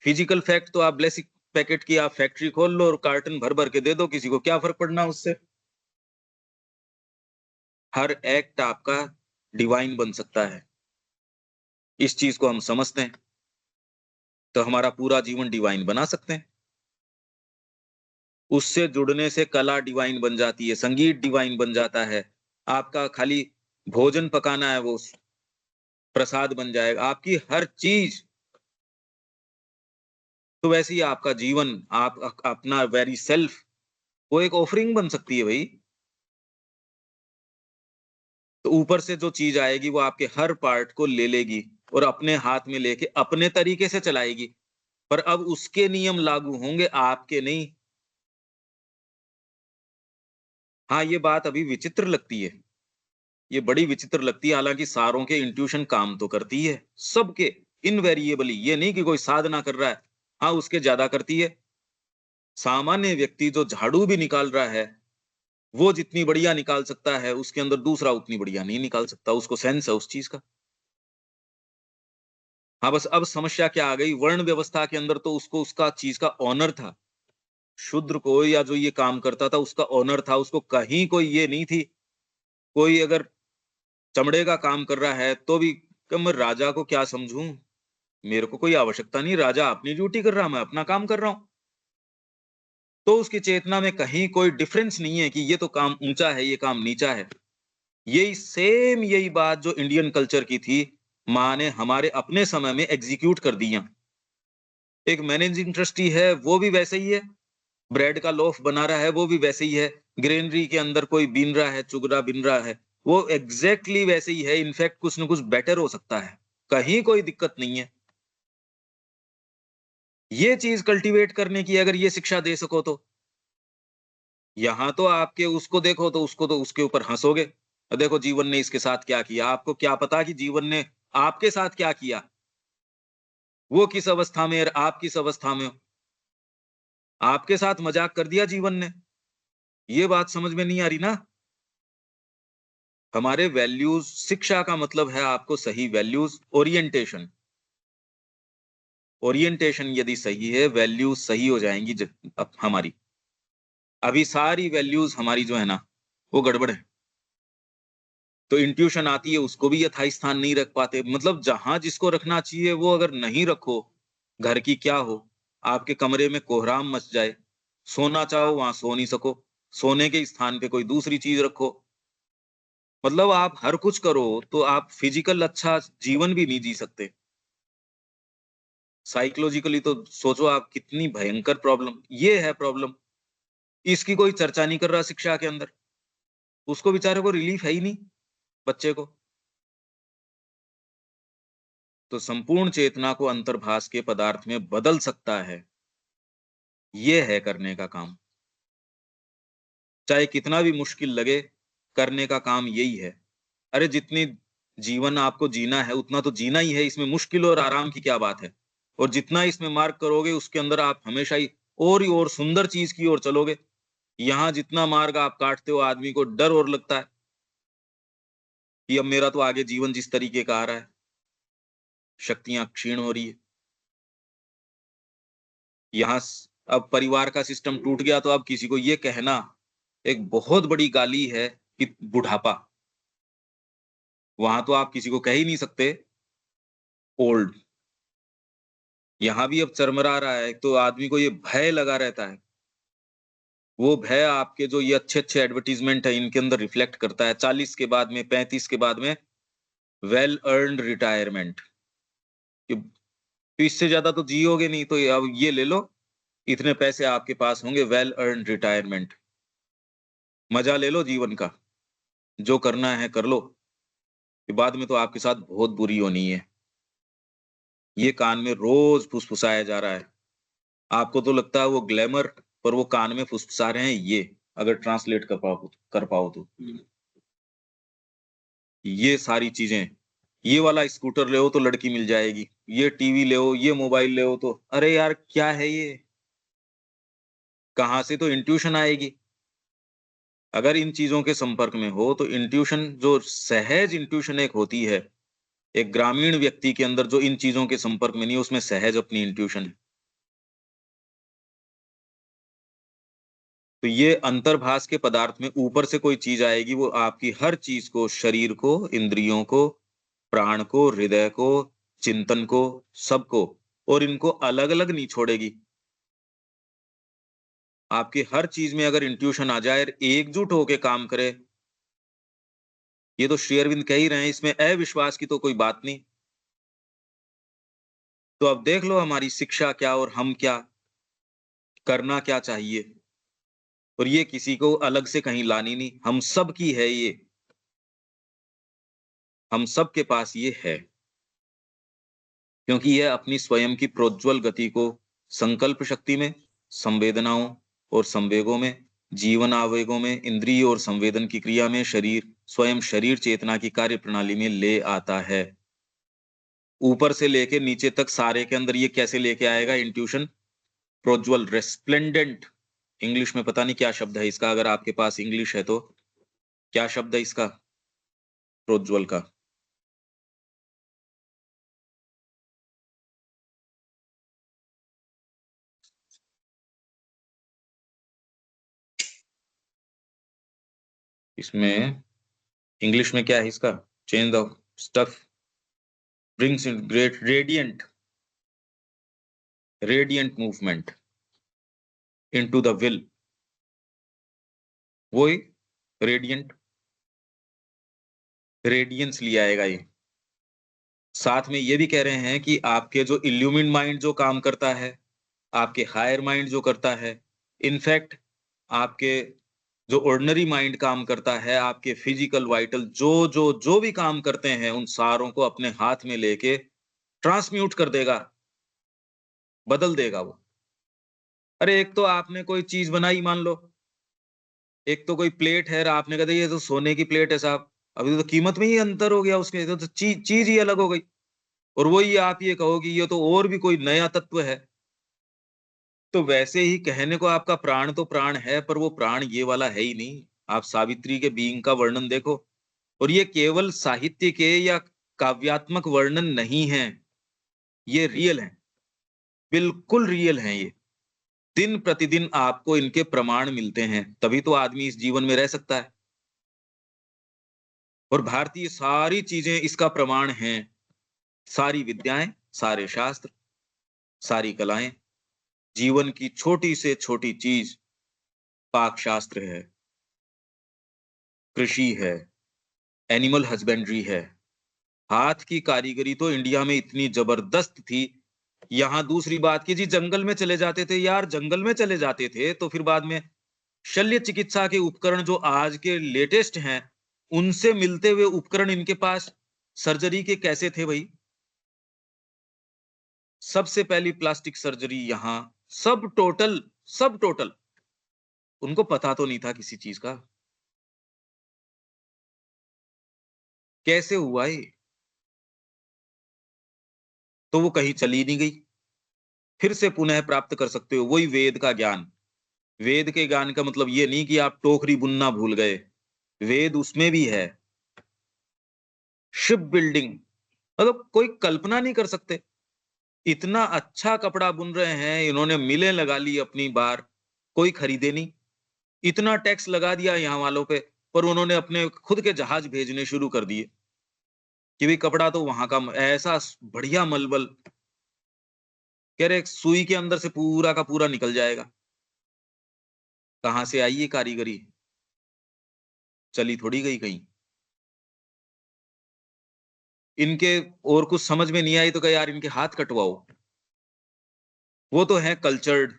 फिजिकल फैक्ट तो आप ब्लेसिंग पैकेट की आप फैक्ट्री खोल लो और कार्टन भर-भर के दे दो किसी को, क्या फ़र्क पड़ना उससे? हर एक्ट आपका डिवाइन बन सकता है। इस चीज़ को हम समझते हैं, तो हमारा पूरा जीवन डिवाइन बना सकते हैं। उससे जुड़ने से कला डिवाइन बन जाती है, संगीत डिवाइन बन जाता है। आपका खाली भोजन पकाना है वो प्रसाद बन जाएगा। आपकी हर चीज़ तो वैसे ही आपका जीवन, आप अपना वेरी सेल्फ वो एक ऑफरिंग बन सकती है भई। तो ऊपर से जो चीज़ आएगी वो आपके हर पार्ट को ले लेगी और अपने हाथ में लेके अपने तरीके से चलाएगी। पर अब उसके नियम लागू होंगे, आपके नहीं। हाँ, ये बात अभी विचित्र लगती है। ये बड़ी विचित्र लगती है, हालाँकि सारों के इंट्यूशन काम तो करती है, सबके इनवेरिएबली, ये नहीं कि कोई साधना कर रहा है, हाँ, उसके ज़्यादा करती है। सामान्य व्यक्ति जो झाड़ू भी निकाल रहा है, वो जितनी बढ़िया निकाल सकता है, उसके अंदर दूसरा उतनी बढ़िया नहीं निकाल सकता, उसको सेंस है उस चीज़ का। हाँ, बस अब समस्या क्या आ गई, वर्ण व्यवस्था के अंदर तो उसको उसका चीज़ का ऑनर था। शूद्र को या जो ये काम करता था उसका ऑनर था, उसको कहीं कोई ये नहीं थी, कोई अगर चमड़े का काम कर रहा है तो भी कि मैं राजा को क्या समझूं, मेरे को कोई आवश्यकता नहीं, राजा अपनी ड्यूटी कर रहा, मैं अपना काम कर रहा हूं। तो उसकी चेतना में कहीं कोई डिफरेंस नहीं है कि ये तो काम ऊंचा है, ये काम नीचा है। यही बात जो इंडियन कल्चर की थी, माँ ने हमारे अपने समय में एग्जीक्यूट कर दिया। एक मैनेजिंग ट्रस्टी है, वो भी वैसे ही है, ब्रेड का लोफ बना रहा है, वो भी वैसे ही है, ग्रेनरी के अंदर कोई बीन रहा है, चुग रहा बिन रहा है, वो एग्जैक्टली वैसे ही है, इनफैक्ट कुछ न कुछ बेटर हो सकता है, कहीं कोई दिक्कत नहीं है। ये चीज कल्टीवेट करने की अगर ये शिक्षा दे सको तो यहाँ तो आपके उसको देखो तो उसको तो उसके ऊपर हंसोगे। देखो जीवन ने इसके साथ क्या किया, आपको क्या पता कि जीवन ने आपके साथ क्या किया, वो किस अवस्था में और आप किस अवस्था में हो। आपके साथ मजाक कर दिया जीवन ने, ये बात समझ में नहीं आ रही ना। हमारे वैल्यूज, शिक्षा का मतलब है आपको सही वैल्यूज, ओरिएंटेशन। ओरिएंटेशन यदि सही है, वैल्यूज सही हो जाएंगी हमारी। अभी सारी वैल्यूज हमारी जो है ना, वो गड़बड़ है। तो इंट्यूशन आती है, उसको भी यथाई स्थान नहीं रख पाते, मतलब जहां जिसको रखना चाहिए वो अगर नहीं रखो, घर की क्या हो, आपके कमरे में कोहराम मच जाए, सोना चाहो वहां सो नहीं सको, सोने के स्थान पे कोई दूसरी चीज रखो, मतलब आप हर कुछ करो तो आप फिजिकल अच्छा जीवन भी नहीं जी सकते। साइकोलॉजिकली तो सोचो आप कितनी भयंकर प्रॉब्लम, ये है प्रॉब्लम। इसकी कोई चर्चा नहीं कर रहा शिक्षा के अंदर, उसको बेचारे को रिलीफ है ही नहीं, बच्चे को। तो संपूर्ण चेतना को अंतर्भास के पदार्थ में बदल सकता है, ये है करने का काम। चाहे कितना भी मुश्किल लगे, करने का काम यही है। अरे जितनी जीवन आपको जीना है उतना तो जीना ही है, इसमें मुश्किल और आराम की क्या बात है। और जितना इसमें मार्ग करोगे उसके अंदर आप हमेशा ही और सुंदर चीज की ओर चलोगे। यहाँ जितना मार्ग आप काटते हो आदमी को डर और लगता है कि अब मेरा तो आगे जीवन जिस तरीके का आ रहा है, शक्तियां क्षीण हो रही है। अब परिवार का सिस्टम टूट गया तो अब किसी को ये कहना एक बहुत बड़ी गाली है कि बुढ़ापा। वहां तो आप किसी को कह ही नहीं सकते ओल्ड। यहाँ भी अब चरमरा रहा है, तो आदमी को ये भय लगा रहता है। वो भय आपके जो ये अच्छे-अच्छे एडवर्टाइज़मेंट है इनके अंदर रिफ्लेक्ट करता है। 40 के बाद में, 35 के बाद में वेल अर्न्ड रिटायरमेंट, कि तो इससे ज़्यादा तो जियोगे नहीं, तो अब ये ले लो, इतने पैसे आपके पास होंगे, वेल अर्न्ड रिटायरमेंट। मज़ा ले लो जीवन का, जो करना है कर लो, कि बाद में तो आपके साथ बहुत बुरी होनी है। ये कान में रोज़ फुसफुसाया जा रहा है। आपको तो लगता है वो ग्लैमर, पर वो कान में फुसफुसा रहे हैं ये, अगर ट्रांसलेट कर पाओ तो। ये सारी चीज़ें, ये वाला स्कूटर ले तो लड़की मिल जाएगी, ये टीवी ले ये मोबाइल ले तो अरे यार क्या है ये? कहाँ से तो इंट्यूशन आएगी? अगर इन चीज़ों के संपर्क में हो तो इंट्यूशन जो सहज इंट्यूशन एक होती है, एक ग्रामीण व्यक्ति के अंदर जो इन चीज़ों के संपर्क में नहीं है, उसमें सहज अपनी इंट्यूशन है। तो ये अंतर्भास के पदार्थ में ऊपर से कोई चीज़ आएगी, वो आपकी हर चीज़ को, शरीर को, इंद्रियों को, प्राण को, हृदय को, चिंतन को, सबको, और इनको अलग-अलग नहीं छोड़ेगी। आपकी हर चीज़ में अगर इंट्यूशन आ जाए और एकजुट होके काम करे, ये तो श्री अरविंद कह ही रहे हैं, इसमें अविश्वास की तो कोई बात नहीं। तो अब देख लो हमारी शिक्षा क्या और हम क्या, करना क्या चाहिए, और ये किसी को अलग से कहीं लानी नहीं, हम सब की है ये, हम सब के पास ये है। क्योंकि यह अपनी स्वयं की प्रोज्वल गति को संकल्प शक्ति में, संवेदनाओं और संवेगों में, जीवन आवेगों में, इंद्रिय और संवेदन की क्रिया में, स्वयं शरीर चेतना की कार्य प्रणाली में ले आता है। ऊपर से लेके नीचे तक सारे के अंदर ये कैसे लेके आएगा इंट्यूशन? प्रोज्वल, रेस्प्लेंडेंट, इंग्लिश में पता नहीं क्या शब्द है इसका, अगर आपके पास इंग्लिश है तो क्या शब्द है इसका प्रोज्वल का? इसमें इंग्लिश में क्या है इसका? Change the stuff brings in great radiant movement into the will. वो ही रेडियंट रेडियंस ले आएगा ये। साथ में ये भी कह रहे हैं कि आपके जो इल्यूमिन माइंड जो काम करता है, आपके हायर माइंड जो करता है, इनफैक्ट आपके जो ऑर्डिनरी माइंड काम करता है, आपके फिजिकल वाइटल जो भी काम करते हैं, उन सारों को अपने हाथ में लेके ट्रांसम्यूट कर देगा, बदल देगा वो। अरे एक तो आपने कोई चीज बनाई, मान लो एक तो कोई प्लेट है, आपने कहा था ये तो सोने की प्लेट है साहब, अभी तो कीमत में ही अंतर हो गया, उसके तो चीज ही अलग हो गई। और वही आप ये कहो कि ये तो और भी कोई नया तत्व है। तो वैसे ही कहने को आपका प्राण तो प्राण है, पर वो प्राण ये वाला है ही नहीं। आप सावित्री के बीइंग का वर्णन देखो, और ये केवल साहित्य के या काव्यात्मक वर्णन नहीं है, ये रियल है, बिल्कुल रियल है ये। दिन प्रतिदिन आपको इनके प्रमाण मिलते हैं, तभी तो आदमी इस जीवन में रह सकता है। और भारतीय सारी चीजें इसका प्रमाण हैं, सारी विद्याएं, सारे शास्त्र, सारी कलाएं, जीवन की छोटी से छोटी चीज, पाक शास्त्र है, कृषि है, एनिमल हस्बेंड्री है। हाथ की कारीगरी तो इंडिया में इतनी जबरदस्त थी। यहाँ दूसरी बात की जी, जंगल में चले जाते थे यार, जंगल में चले जाते थे तो फिर बाद में शल्य चिकित्सा के उपकरण जो आज के लेटेस्ट हैं, उनसे मिलते हुए उपकरण इनके पास सर्जरी के कैसे थे भाई? सबसे पहली प्लास्टिक सर्जरी यहाँ, सब टोटल उनको पता तो नहीं था किसी चीज का। कैसे हुआ ये? तो वो कहीं चली नहीं गई, फिर से पुनः प्राप्त कर सकते हो वही वेद का ज्ञान। वेद के ज्ञान का मतलब ये नहीं कि आप टोकरी बुनना भूल गए, वेद उसमें भी है। शिप बिल्डिंग, मतलब कोई कल्पना नहीं कर सकते। इतना अच्छा कपड़ा बुन रहे हैं इन्होंने, मिलें लगा ली अपनी बार, कोई खरीदे नहीं। इतना टैक्स लगा दिया यहाँ वालों पे, पर उन्होंने अपने खुद के जहाज भेजने शुरू कर दिए कि भाई कपड़ा तो वहां का ऐसा बढ़िया मलबल, कह रहे सुई के अंदर से पूरा का पूरा निकल जाएगा। कहां से आई ये कारीगरी? चली थोड़ी गई कहीं। इनके और कुछ समझ में नहीं आई तो कहा यार इनके हाथ कटवाओ। वो तो है कल्चर्ड,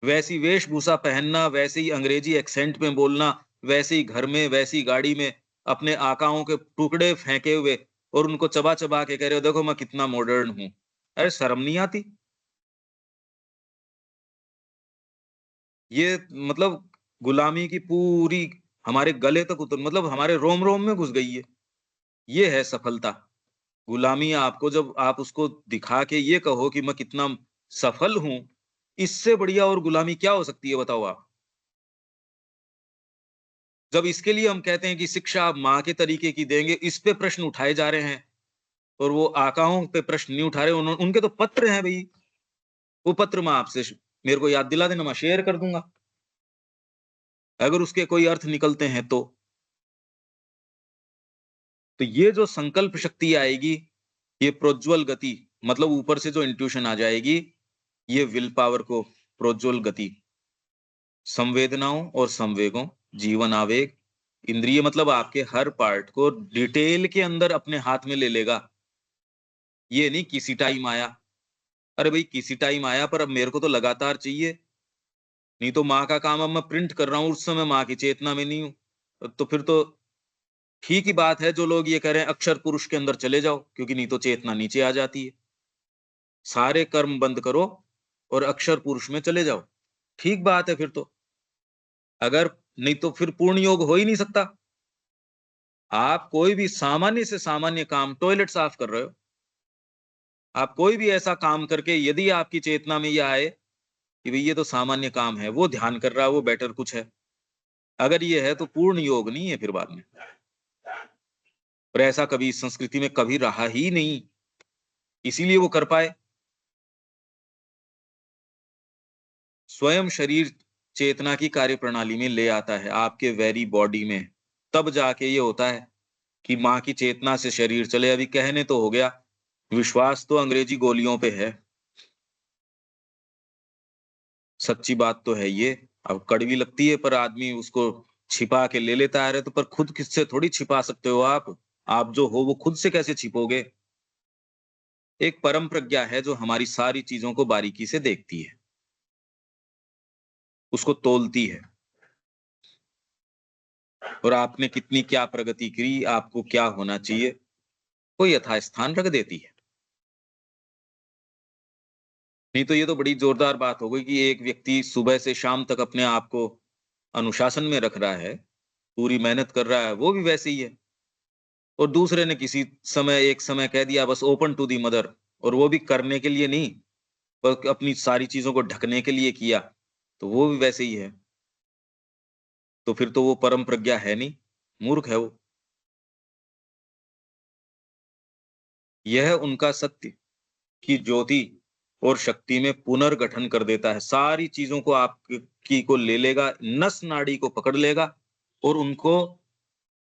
वैसी वेशभूषा पहनना, वैसे ही अंग्रेजी एक्सेंट में बोलना, वैसे ही घर में, वैसी गाड़ी में अपने आकाओं के टुकड़े फेंके हुए और उनको चबा चबा के कह रहे हो देखो मैं कितना मॉडर्न हूं। अरे शर्म नहीं आती? ये मतलब गुलामी की पूरी हमारे गले तक उतर, मतलब हमारे रोम रोम में घुस गई है। ये है सफलता। गुलामी आपको जब आप उसको दिखा के ये कहो कि मैं कितना सफल हूं, इससे बढ़िया और गुलामी क्या हो सकती है बताओ आप? जब इसके लिए हम कहते हैं कि शिक्षा आप माँ के तरीके की देंगे, इस पे प्रश्न उठाए जा रहे हैं, और वो आकाओं पे प्रश्न नहीं उठा रहे। उनके तो पत्र हैं भाई, वो पत्र मैं आपसे मेरे को याद दिला देना, मैं शेयर कर दूंगा अगर उसके कोई अर्थ निकलते हैं तो। तो ये जो संकल्प शक्ति आएगी, ये प्रोज्वल गति, मतलब ऊपर से जो इंट्यूशन आ जाएगी, ये विल पावर को प्रोज्वल गति, संवेदनाओं और संवेगों, जीवन आवेग, इंद्रिय, मतलब आपके हर पार्ट को डिटेल के अंदर अपने हाथ में ले लेगा। ये नहीं किसी टाइम आया। अरे भाई किसी टाइम आया, पर अब मेरे को तो लगातार चाहिए। नहीं तो माँ का काम अब मैं प्रिंट कर रहा हूँ, उस समय माँ की चेतना में नहीं हूँ, तो फिर तो ठीक ही बात है जो लोग ये कह रहे हैं अक्षर पुरुष के अंदर चले जाओ, क्योंकि नहीं तो चेतना नीचे आ जाती है। सारे कर्म बंद करो और अक्षर पुरुष में चले जाओ, ठीक बात है फिर तो। अगर नहीं तो फिर पूर्ण योग हो ही नहीं सकता। आप कोई भी सामान्य से सामान्य काम, टॉयलेट साफ कर रहे हो, आप कोई भी ऐसा काम करके यदि आपकी चेतना में ये आए कि भाई ये तो सामान्य काम है, वो ध्यान कर रहा है, वो बेटर कुछ है, अगर ये है तो पूर्ण योग नहीं है फिर बाद में। और ऐसा कभी इस संस्कृति में कभी रहा ही नहीं, इसीलिए वो कर पाए। स्वयं शरीर चेतना की कार्यप्रणाली में ले आता है, आपके वेरी बॉडी में। तब जाके ये होता है कि माँ की चेतना से शरीर चले। अभी कहने तो हो गया, विश्वास तो अंग्रेजी गोलियों पे है। सच्ची बात तो है ये। अब कड़वी लगती है पर आदमी उसको छिपा के ले लेता है। अरे तो पर खुद किससे थोड़ी छिपा सकते हो आप? आप जो हो वो खुद से कैसे छिपोगे? एक परम प्रज्ञा है जो हमारी सारी चीज़ों को बारीकी से देखती है, उसको तौलती है और आपने कितनी क्या प्रगति की, आपको क्या होना चाहिए, वो यथास्थान रख देती है। नहीं तो ये तो बड़ी जोरदार बात हो गई कि एक व्यक्ति सुबह से शाम तक अपने आप को अनुशासन में रख रहा है, पूरी मेहनत कर रहा है, वो भी वैसे ही है। और दूसरे ने किसी समय एक समय कह दिया बस ओपन टू दी मदर, और वो भी करने के लिए नहीं, पर अपनी सारी चीज़ों को ढकने के लिए किया, तो वो भी वैसे ही है। तो फिर तो वो परम प्रज्ञा है नहीं, मूर्ख है वो। यह उनका सत्य की ज्योति और शक्ति में पुनर्गठन कर देता है। सारी चीज़ों को आपकी को ले लेगा, नस नाड़ी को पकड़ लेगा और उनको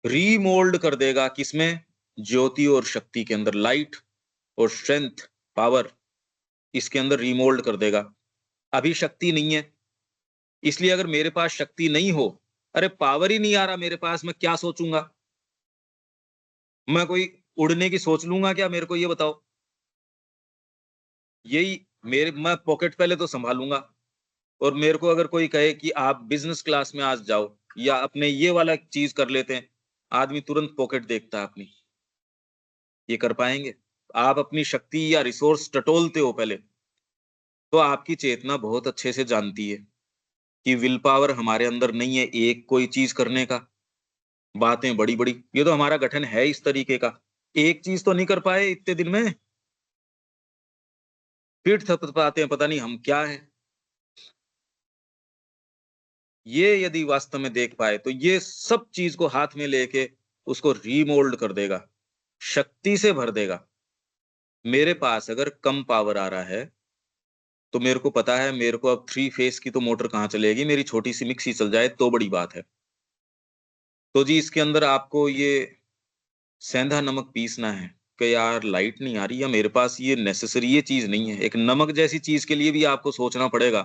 रीमोल्ड कर देगा किसमें? ज्योति और शक्ति के अंदर, लाइट और स्ट्रेंथ, पावर, इसके अंदर रीमोल्ड कर देगा। अभी शक्ति नहीं है, इसलिए अगर मेरे पास शक्ति नहीं हो, अरे पावर ही नहीं आ रहा मेरे पास, मैं क्या सोचूँगा? मैं कोई उड़ने की सोच लूँगा क्या, मेरे को ये बताओ? यही मेरे मैं पॉकेट पहले तो सँभालूँगा। और मेरे को अगर कोई कहे कि आप बिज़नेस क्लास में आज जाओ या अपने ये वाला चीज़ कर लेते हैं, आदमी तुरंत पॉकेट देखता है अपनी। ये कर पाएँगे? आप अपनी शक्ति या रिसोर्स टटोलते हो पहले, तो आपकी चेतना बहुत अच्छे से जानती है कि विल पावर हमारे अंदर नहीं है एक कोई चीज़ करने का। बातें बड़ी-बड़ी, ये तो हमारा गठन है इस तरीके का। एक चीज़ तो नहीं कर पाए इतने दिन में, पीठ थपथपाते हैं, पता नहीं हम क्या हैं। ये यदि वास्तव में देख पाए, तो ये सब चीज़ को हाथ में लेके उसको रीमोल्ड कर देगा, शक्ति से भर देगा। मेरे पास अगर कम पावर आ रहा है, तो मेरे को पता है मेरे को अब 3 फेस की तो मोटर कहाँ चलेगी, मेरी छोटी-सी मिक्सी चल जाए तो बड़ी बात है। तो जी इसके अंदर आपको ये सेंधा नमक पीसना है कि यार लाइट नहीं आ रही या मेरे पास ये नेसेसरी ये चीज़ नहीं है। एक नमक जैसी चीज़ के लिए भी आपको सोचना पड़ेगा।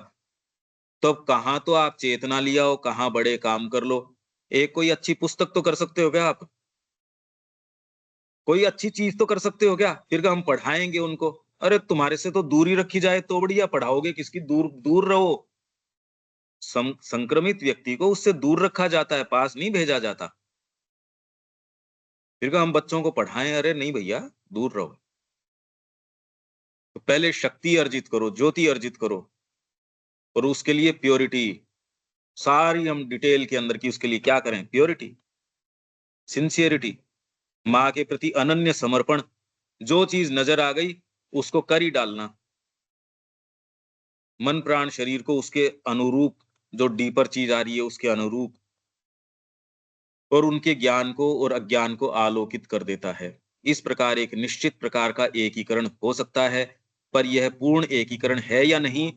तो अब कहाँ तो आप चेतना लिया हो, कहाँ बड़े काम कर लो। एक कोई अच्छी पुस्तक तो कर सकते हो क्या आप? कोई अच्छी चीज़ तो कर सकते हो क्या? फिर हम पढ़ाएँगे उनको। अरे तुम्हारे से तो दूर ही रखी जाए तो बढ़िया, पढ़ाओगे किसकी? दूर दूर रहो। संक्रमित व्यक्ति को उससे दूर रखा जाता है, पास नहीं भेजा जाता। फिर हम बच्चों को पढ़ाएँ, अरे नहीं भैया, दूर रहो। तो पहले शक्ति अर्जित करो, ज्योति अर्जित करो और उसके लिए प्योरिटी, सारी हम डिटेल के अंदर की उसके लिए क्या करें? प्योरिटी, सिंसियरिटी, माँ के प्रति अनन्य समर्पण, जो चीज़ नज़र आ गई, उसको कर ही डालना। मन, प्राण, शरीर को उसके अनुरूप, जो डीपर चीज़ आ रही है उसके अनुरूप, और उनके ज्ञान को और अज्ञान को आलोकित कर देता है। इस प्रकार एक निश्चित प्रकार का एकीकरण हो सकता है, पर यह पूर्ण एकीकरण है या नहीं,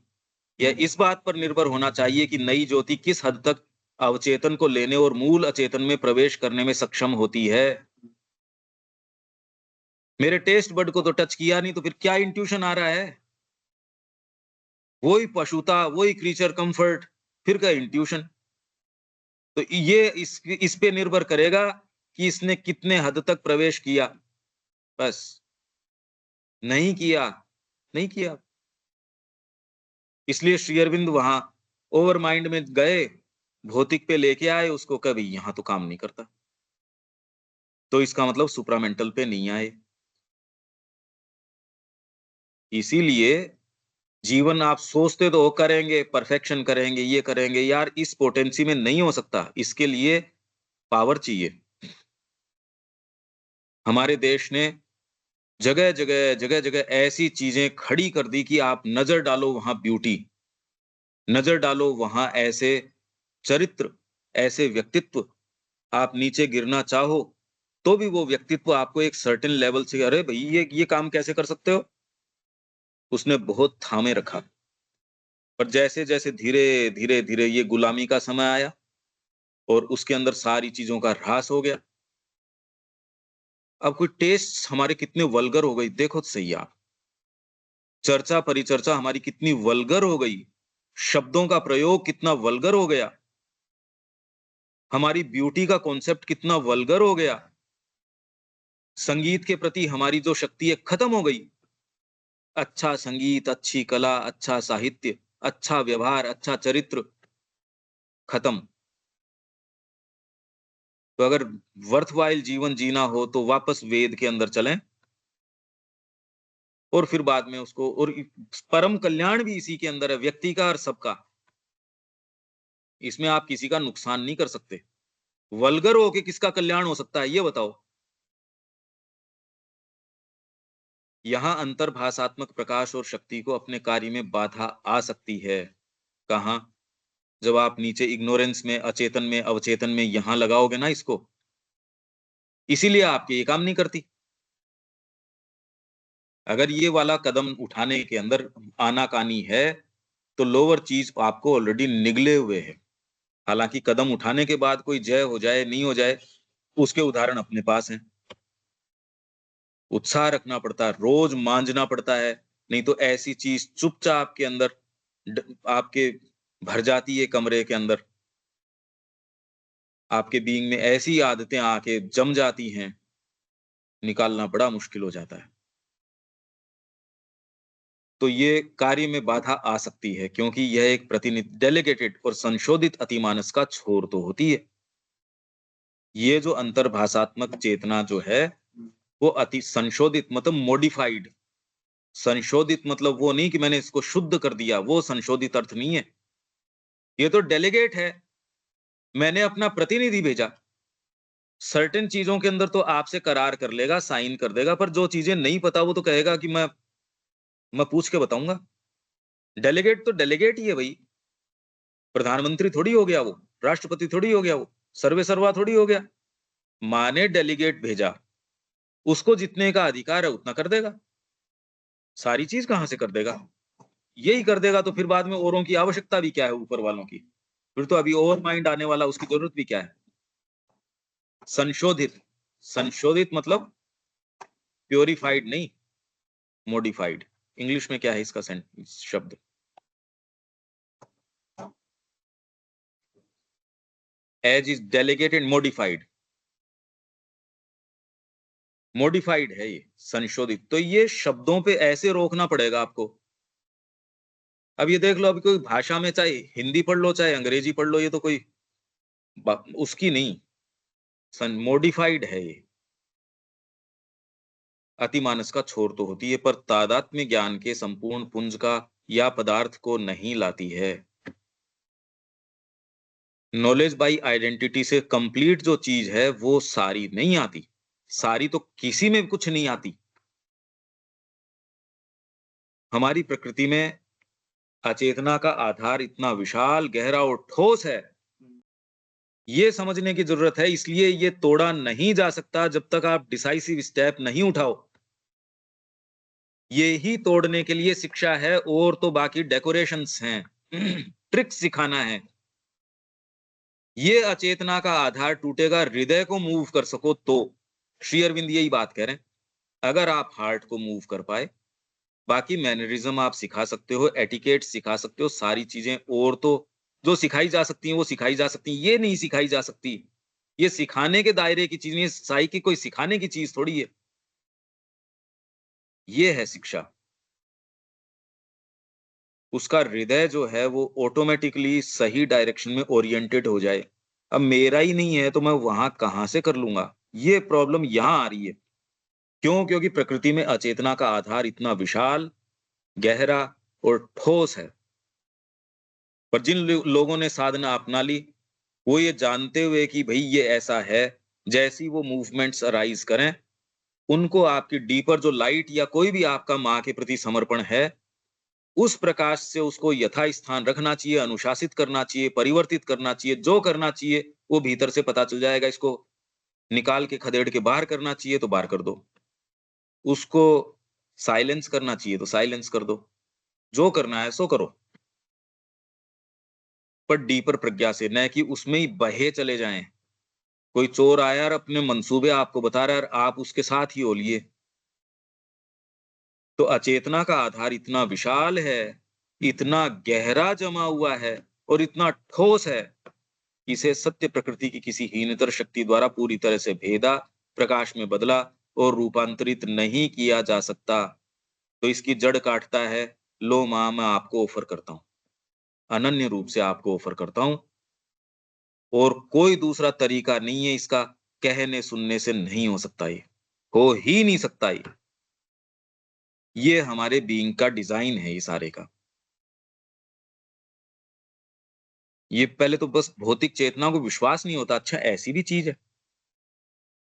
यह इस बात पर निर्भर होना चाहिए कि नई ज्योति किस हद तक अवचेतन को लेने और मूल अचेतन में प्रवेश करने में सक्षम होती है। मेरे टेस्ट बड को तो टच किया नहीं, तो फिर क्या इंट्यूशन आ रहा है? वही पशुता, वही क्रीचर कंफर्ट, फिर का इंट्यूशन। तो ये इस पे निर्भर करेगा कि इसने कितने हद तक प्रवेश किया, बस। नहीं किया, नहीं किया। इसलिए श्री अरविंद वहाँ ओवर माइंड में गए, भौतिक पे लेके आए उसको, कभी यहाँ तो काम नहीं करता। तो इसका मतलब सुप्रामेंटल पे नहीं आए। इसीलिए जीवन आप सोचते तो हो करेंगे, परफेक्शन करेंगे, ये करेंगे, यार इस पोटेंसी में नहीं हो सकता, इसके लिए पावर चाहिए। हमारे देश ने जगह-जगह, जगह-जगह ऐसी चीज़ें खड़ी कर दी कि आप नज़र डालो वहाँ ब्यूटी, नज़र डालो वहाँ ऐसे चरित्र, ऐसे व्यक्तित्व, आप नीचे गिरना चाहो, तो भी वो व्यक्तित्व आपको एक सर्टेन लेवल से, अरे भई ये काम कैसे कर सकते हो? उसने बहुत थामे रखा। पर जैसे-जैसे धीरे-धीरे ये गुलामी का समय आया और उसके अंदर सारी चीज़ों का ह्रास हो गया। अब कोई टेस्ट हमारे कितने वल्गर हो गई, देखो तो सही आप। चर्चा परिचर्चा हमारी कितनी वल्गर हो गई, शब्दों का प्रयोग कितना वल्गर हो गया, हमारी ब्यूटी का कॉन्सेप्ट कितना वल्गर हो गया, संगीत के प्रति हमारी जो शक्ति है खत्म हो गई। अच्छा संगीत, अच्छी कला, अच्छा साहित्य, अच्छा व्यवहार, अच्छा चरित्र खत्म। तो अगर वर्थव्हाइल जीवन जीना हो तो वापस वेद के अंदर चलें और फिर बाद में उसको और परम कल्याण भी इसी के अंदर है, व्यक्ति का और सबका। इसमें आप किसी का नुकसान नहीं कर सकते। वल्गर होके किसका कल्याण हो सकता है, ये बताओ? यहाँ अंतर्भाषात्मक प्रकाश और शक्ति को अपने कार्य में बाधा आ सकती है। कहाँ? जब आप नीचे इग्नोरेंस में, अचेतन में, अवचेतन में यहाँ लगाओगे ना इसको, इसीलिए आपकी ये काम नहीं करती। अगर ये वाला कदम उठाने के अंदर आनाकानी है, तो लोअर चीज़ आपको ऑलरेडी निगले हुए है। हालाँकि कदम उठाने के बाद कोई जय हो जाए, नहीं हो जाए, उसके उदाहरण अपने पास हैं। उत्साह रखना पड़ता है, रोज़ मांझना पड़ता है, नहीं तो ऐसी चीज़ चुपचाप के अंदर आपके भर जाती है कमरे के अंदर। आपके बीइंग में ऐसी आदतें आके जम जाती हैं, निकालना बड़ा मुश्किल हो जाता है। तो ये कार्य में बाधा आ सकती है क्योंकि यह एक डेलीगेटेड और संशोधित अतिमानस का छोर तो होती है। ये जो अंतर्भाषात्मक चेतना जो है, वो अति संशोधित मतलब मॉडिफाइड। संशोधित मतलब वो नहीं कि मैंने इसको शुद्ध कर दिया, वो संशोधित अर्थ नहीं है। ये तो डेलीगेट है, मैंने अपना प्रतिनिधि भेजा। सर्टेन चीज़ों के अंदर तो आपसे करार कर लेगा, साइन कर देगा, पर जो चीज़ें नहीं पता वो तो कहेगा कि मैं पूछ के बताऊँगा। डेलीगेट तो डेलीगेट ही है भई। प्रधानमंत्री थोड़ी हो गया वो, राष्ट्रपति थोड़ी हो गया वो, सर्वे सर्वा थोड़ी हो गया। माँ ने डेलीगेट भेजा, उसको जितने का अधिकार है उतना कर देगा। सारी चीज़ कहाँ से कर देगा? यही कर देगा तो फिर बाद में औरों की आवश्यकता भी क्या है ऊपर वालों की? फिर तो अभी ओवर माइंड आने वाला उसकी ज़रूरत भी क्या है? संशोधित, संशोधित मतलब प्यूरिफाइड नहीं, मॉडिफाइड। इंग्लिश में क्या है इसका शब्द? As is delegated modified. Modified है ये, संशोधित। तो ये शब्दों पे ऐसे रोकना पड़ेगा आपको। अब ये देख लो अभी कोई भाषा में चाहे हिंदी पढ़ लो, चाहे अंग्रेजी पढ़ लो, ये तो कोई उसकी नहीं, मॉडिफाइड है ये। अतिमानस का छोर तो होती है, पर तादात्म्य ज्ञान के संपूर्ण पुंज का या पदार्थ को नहीं लाती है। नॉलेज बाई आइडेंटिटी से कंप्लीट जो चीज है वो सारी नहीं आती। सारी तो किसी में कुछ नहीं आती। हमारी प्रकृति में अचेतना का आधार इतना विशाल, गहरा और ठोस है। ये समझने की जरूरत है, इसलिए ये तोड़ा नहीं जा सकता जब तक आप डिसाइसिव स्टेप नहीं उठाओ। ये ही तोड़ने के लिए शिक्षा है, और तो बाकी डेकोरेशंस हैं। ट्रिक्स सिखाना है। ये अचेतना का आधार टूटेगा, हृदय को मूव कर सको तो। श्री अरविंद यही बात कह रहे हैं। अगर आप हार्ट को मूव कर पाए, बाकी मैनरिज्म आप सिखा सकते हो, एटिकेट सिखा सकते हो, सारी चीजें और तो जो सिखाई जा सकती हैं वो सिखाई जा सकती हैं। ये नहीं सिखाई जा सकती। ये सिखाने के दायरे की चीज नहीं है, साई की कोई सिखाने की चीज थोड़ी है। ये है शिक्षा। उसका हृदय जो है वो ऑटोमेटिकली सही डायरेक्शन में ओरिएंटेड हो जाए। अब मेरा ही नहीं है तो मैं वहां कहां से कर लूंगा? ये प्रॉब्लम यहां आ रही है। क्यों? क्योंकि प्रकृति में अचेतना का आधार इतना विशाल, गहरा और ठोस है। पर जिन लोगों ने साधना अपना ली, वो ये जानते हुए कि भई ये ऐसा है, जैसी वो मूवमेंट्स अराइज़ करें, उनको आपकी डीपर जो लाइट या कोई भी आपका माँ के प्रति समर्पण है, उस प्रकाश से उसको यथास्थान रखना चाहिए, अनुशासित करना चाहिए, परिवर्तित करना चाहिए, जो करना चाहिए, वो भीतर से पता चल जाएगा। इसको निकाल के खदेड़ के बाहर करना चाहिए तो बाहर कर दो। उसको साइलेंस करना चाहिए तो साइलेंस कर दो। जो करना है सो करो। पर डीपर प्रज्ञा से, न कि उसमें ही बहे चले जाएँ। कोई चोर आया और अपने मंसूबे आपको बता रहा है और आप उसके साथ ही हो लिए। तो अचेतना का आधार इतना विशाल है, इतना गहरा जमा हुआ है और इतना ठोस है, इसे सत्य प्रकृति की किसी हीनतर शक्ति द्वारा पूरी तरह से भेदा, प्रकाश में बदला और रूपांतरित नहीं किया जा सकता। तो इसकी जड़ काटता है, लो माँ मैं आपको ऑफ़र करता हूँ। अनन्य रूप से आपको ऑफ़र करता हूँ और कोई दूसरा तरीका नहीं है इसका, कहने सुनने से नहीं हो सकता ये। हो ही नहीं सकता ये। ये हमारे बीइंग का डिज़ाइन है ये सारे का। ये पहले तो बस भौतिक चेतना को विश्वास नहीं होता, अच्छा ऐसी भी चीज़ है।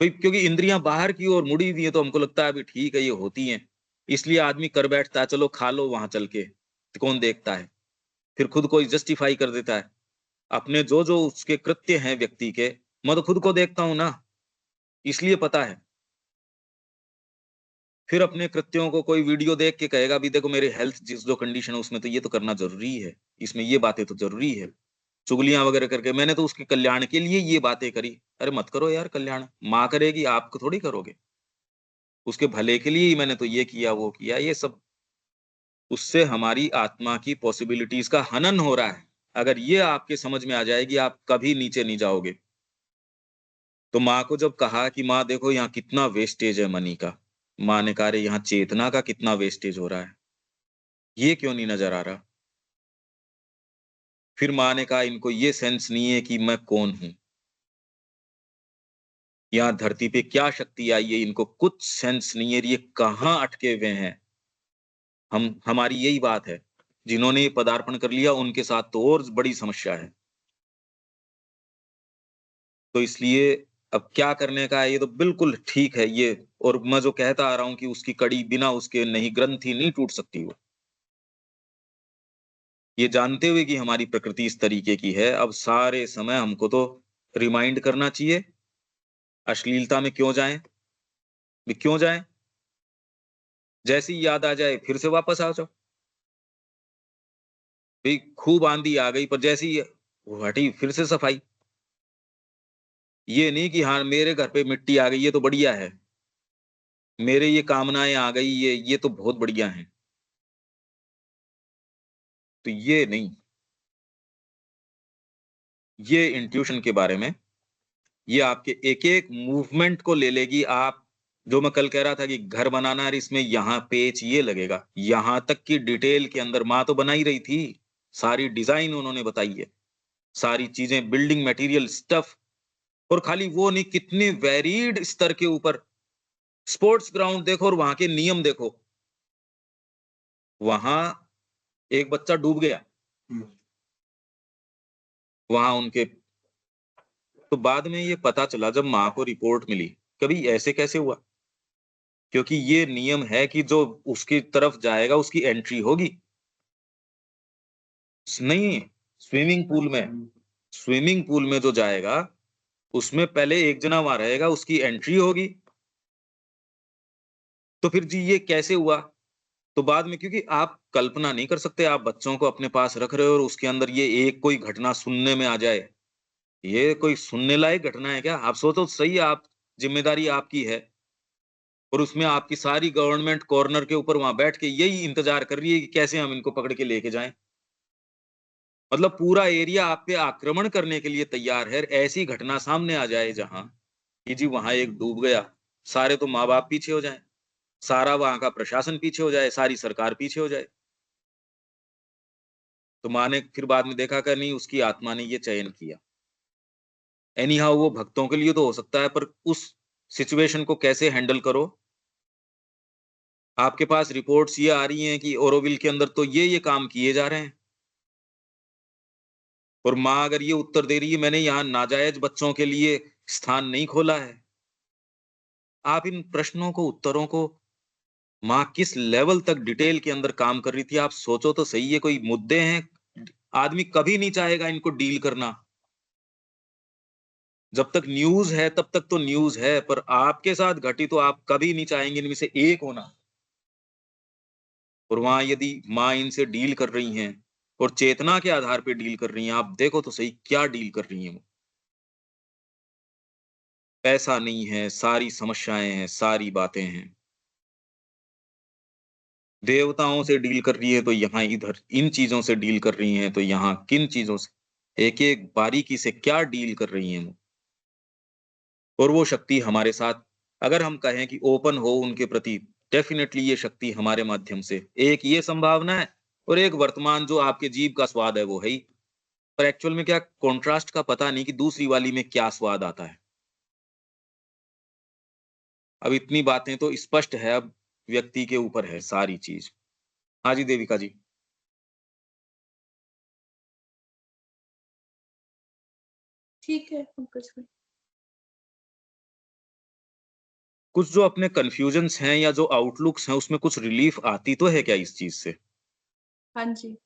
भई क्योंकि इंद्रियाँ बाहर की ओर मुड़ी हुई हैं तो हमको लगता है अभी ठीक है ये होती हैं। इसलिए आदमी कर बैठता है, चलो खा लो वहाँ चल के, तो कौन देखता है? फिर खुद को जस्टिफाई कर देता है। अपने जो-जो उसके कृत्य हैं व्यक्ति के, मैं तो खुद को देखता हूँ ना, इसलिए पता है। फिर अपने कृत्यों को कोई वीडियो देख के कहेगा अभी देखो मेरी हेल्थ जिस जो कंडीशन है उसमें तो ये तो करना ज़रूरी है। इसमें ये बातें तो ज़रूरी है। चुगलियाँ वगैरह करके मैंने तो उसके कल्याण के लिए ये बातें करी। अरे मत करो यार कल्याण, माँ करेगी, आप थोड़ी करोगे। उसके भले के लिए ही मैंने तो ये किया, वो किया, ये सब उससे हमारी आत्मा की पॉसिबिलिटीज़ का हनन हो रहा है। अगर ये आपके समझ में आ जाएगी, आप कभी नीचे नहीं जाओगे। तो माँ को जब कहा कि माँ देखो यहाँ कितना वेस्टेज है मनी का। माँ ने कहा अरे यहाँ चेतना का कितना वेस्टेज हो रहा है। ये क्यों नहीं नज़र आ रहा? फिर माँ ने कहा इनको ये सेंस नहीं है कि मैं कौन हूँ। यहाँ धरती पे क्या शक्ति आई है इनको कुछ सेंस नहीं है, ये कहाँ अटके हुए हैं। हम हमारी यही बात है। जिन्होंने ये पदार्पण कर लिया उनके साथ तो और बड़ी समस्या है। तो इसलिए अब क्या करने का है ये तो बिल्कुल ठीक है ये और मैं जो कहता आ रहा हूँ कि उसकी कड़ी बिना उसके नहीं ग्रंथि नहीं टूट सकती वो। ये जानते हुए कि हमारी प्रकृति इस तरीके की है, अब सारे समय हमको तो रिमाइंड करना चाहिए, अश्लीलता में क्यों जाएँ? क्यों जाएँ? जैसे ही याद आ जाए फिर से वापस आ जाओ। भई खूब आँधी आ गई पर जैसे ही वो हटी फिर से सफाई। ये नहीं कि हाँ, मेरे घर पे मिट्टी आ गई ये तो बढ़िया है। मेरे ये कामनाएँ आ गई ये तो बहुत बढ़िया हैं। तो ये नहीं, ये इंट्यूशन के बारे में ये आपके एक-एक मूवमेंट को ले लेगी। आप जो मैं कल कह रहा था कि घर बनाना है इसमें यहाँ पेच ये लगेगा, यहाँ तक कि डिटेल के अंदर माँ तो बना ही रही थी। सारी डिज़ाइन उन्होंने बताई है, सारी चीज़ें बिल्डिंग मटेरियल स्टफ और खाली वो नहीं कितने वेरीड स्तर के ऊपर स्पोर्ट्स ग्राउंड देखो और वहाँ के नियम देखो। वहाँ एक बच्चा डूब गया, वहाँ उनके तो बाद में ये पता चला जब माँ को रिपोर्ट मिली, कभी ऐसे कैसे हुआ? क्योंकि ये नियम है कि जो उसकी तरफ जाएगा उसकी एंट्री होगी। नहीं, स्विमिंग पूल में स्विमिंग पूल में जो जाएगा, उसमें पहले एक जना वहाँ रहेगा, उसकी एंट्री होगी। तो फिर जी ये कैसे हुआ? तो बाद में क्योंकि आप कल्पना नहीं कर सकते, आप बच्चों को अपने पास रख रहे हो और उसके अंदर ये एक कोई घटना सुनने में आ जाए। ये कोई सुनने लायक घटना है क्या? आप सोचो तो सही आप ज़िम्मेदारी आपकी है और उसमें आपकी सारी गवर्नमेंट कॉर्नर के ऊपर वहाँ बैठ के यही इंतज़ार कर रही है कि कैसे हम इनको पकड़ के लेके जाएँ। मतलब पूरा एरिया आप पे आक्रमण करने के लिए तैयार है। ऐसी घटना सामने आ जाए जहाँ कि जी वहाँ एक डूब गया, सारे तो माँ-बाप पीछे हो जाएँ, सारा वहाँ का प्रशासन पीछे हो जाए, सारी सरकार पीछे हो जाए। तो माँ ने फिर बाद में देखा कि नहीं उसकी आत्मा ने ये चयन किया। एनी हाउ वो भक्तों के लिए तो हो सकता है पर उस सिचुएशन को कैसे हैंडल करो? आपके पास रिपोर्ट्स ये आ रही हैं कि ओरोविल के अंदर तो ये काम किए जा रहे हैं और माँ अगर ये उत्तर दे रही है मैंने यहाँ नाजायज़ बच्चों के लिए स्थान नहीं खोला है। आप इन प्रश्नों को, उत्तरों को माँ किस लेवल तक डिटेल के अंदर काम कर रही थी, आप सोचो तो सही ये कोई मुद्दे हैं, आदमी कभी नहीं चाहेगा इनको डील करना। जब तक न्यूज़ है तब तक तो न्यूज़ है, पर आपके साथ घटी तो आप कभी नहीं चाहेंगे इनमें से एक होना। और वहाँ यदि माँ इनसे डील कर रही हैं, और चेतना के आधार पे डील कर रही हैं। आप देखो तो सही क्या डील कर रही हैं वो। पैसा नहीं है, सारी समस्याएँ हैं, सारी बातें हैं। देवताओं से डील कर रही है तो यहाँ इधर इन चीज़ों से डील कर रही हैं, तो यहाँ किन चीज़ों से। एक-एक बारीकी से क्या डील कर रही हैं वो। और वो शक्ति हमारे साथ अगर हम कहें कि ओपन हो उनके प्रति, डेफ़िनेटली ये शक्ति हमारे माध्यम से एक ये संभावना है और एक वर्तमान जो आपके जीभ का स्वाद है वो है ही। पर एक्चुअल में क्या कॉन्ट्रास्ट का पता नहीं कि दूसरी वाली में क्या स्वाद आता है। अब इतनी बातें तो स्पष्ट है, अब व्यक्ति के ऊपर है सारी चीज़। हाँ जी, देविका जी। ठीक है पंकज भाई। कुछ जो अपने कन्फ्यूजन्स हैं या जो आउटलुक्स हैं, उसमें कुछ रिलीफ़ आती तो है क्या इस चीज़ से? हाँ जी।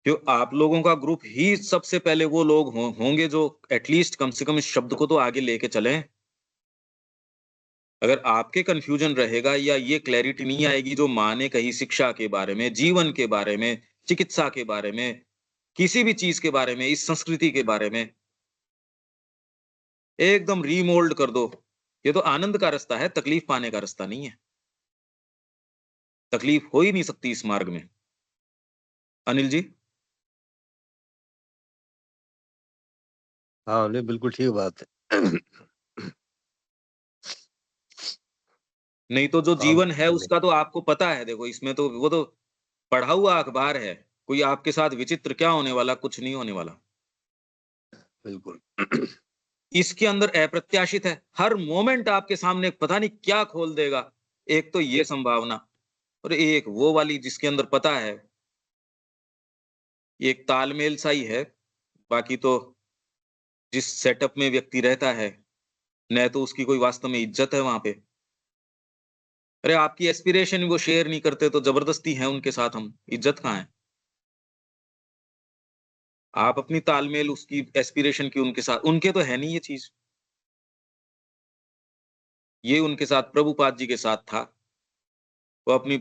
क्यों आप लोगों का ग्रुप ही सबसे पहले वो लोग होंगे जो एटलीस्ट कम से कम इस शब्द को तो आगे लेके चलें। अगर आपके कन्फ्यूजन रहेगा या ये क्लैरिटी नहीं आएगी जो माँ ने कही शिक्षा के बारे में, जीवन के बारे में, चिकित्सा के बारे में, किसी भी चीज़ के बारे में, इस संस्कृति के बारे में, एकदम रीमोल्ड कर दो। ये तो आनंद का रास्ता है, तकलीफ पाने का रास्ता नहीं है। तकलीफ हो ही नहीं सकती इस मार्ग में। अनिल जी? हाँ, नहीं बिल्कुल ठीक बात है। नहीं तो जो आप जीवन है उसका तो आपको पता है, देखो इसमें तो वो तो पढ़ा हुआ अखबार है। कोई आपके साथ विचित्र क्या होने वाला, कुछ नहीं होने वाला। बिल्कुल। इसके अंदर अप्रत्याशित है। हर मोमेंट आपके सामने पता नहीं क्या खोल देगा। एक तो ये संभावना और एक वो वाली जिसके अंदर पता है, ये एक तालमेल सा ही है। बाकी तो जिस सेटअप में व्यक्ति रहता है, न तो उसकी कोई वास्तव में इज़्ज़त है वहाँ पे। अरे आपकी एस्पिरेशन वो शेयर नहीं करते तो ज़बरदस्ती है उनके साथ हम, इज़्ज़त कहाँ है? आप अपनी तालमेल उसकी एस्पिरेशन की उनके साथ उनके तो है नहीं ये चीज़। ये उनके साथ प्रभुपाद जी के साथ था। वो अपनी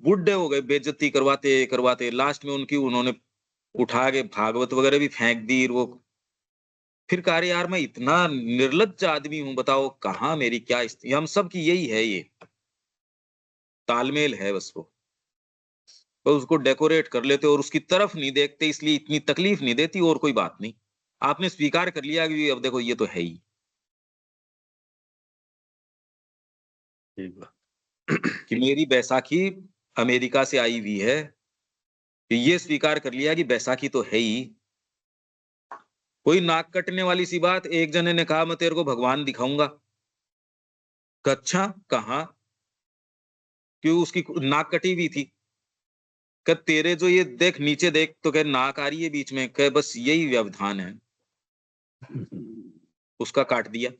बूढ़े हो गए बेइज्जती करवाते-करवाते लास्ट में उनकी उन्होंने उठा के भागवत वगैरह भी फेंक दी वो। फिर कहा अरे यार मैं इतना निर्लज्ज आदमी हूँ बताओ कहाँ मेरी क्या स्थिति हम सब की यही है ये। तालमेल है बस वो। तो उसको डेकोरेट कर लेते और उसकी तरफ नहीं देखते इसलिए इतनी तकलीफ नहीं देती और कोई बात नहीं। आपने स्वीकार कर लिया कि अब देखो ये तो है ही, ठीक बात। कि मेरी बैसाखी अमेरिका से आई हुई है। कि ये स्वीकार कर लिया कि बैसाखी तो है ही। कोई नाक कटने वाली सी बात, एक जने ने कहा मैं तेरे को भगवान दिखाऊँगा। अच्छा, कहाँ? क्यों उसकी नाक कटी हुई थी। कहा तेरे जो ये देख नीचे देख तो कहे नाक आ रही है बीच में, कहे बस यही व्यवधान है। उसका काट दिया।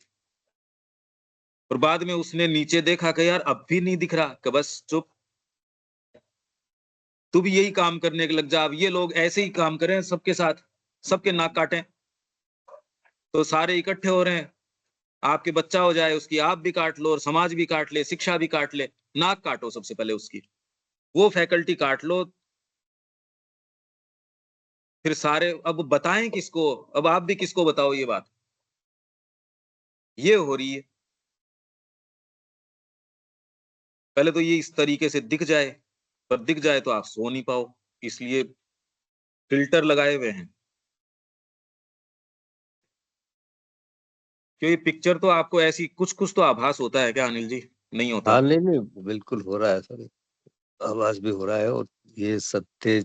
और बाद में उसने नीचे देखा कि यार अब भी नहीं दिख रहा, कि बस चुप, तू भी यही काम करने के लग जा। अब ये लोग ऐसे ही काम करें सबके साथ, सबके नाक काटें, तो सारे इकट्ठे हो रहे हैं। आपके बच्चा हो जाए उसकी आप भी काट लो और समाज भी काट ले, शिक्षा भी काट ले, नाक काटो सबसे पहले उसकी। वो फैकल्टी काट लो, फिर सारे अब बताएँ किसको? अब आप भी किसको बताओ ये बात? ये हो रही है। पहले तो ये इस तरीके से दिख जाए, पर दिख जाए तो आप सो नहीं पाओ, इसलिए फ़िल्टर लगाए हुए हैं। क्योंकि पिक्चर तो आपको ऐसी कुछ-कुछ तो आभास होता है क्या अनिल जी? नहीं होता? हाँ, नहीं, नहीं बिल्कुल हो रहा है सर, आवाज़ भी हो रहा है और ये सत्य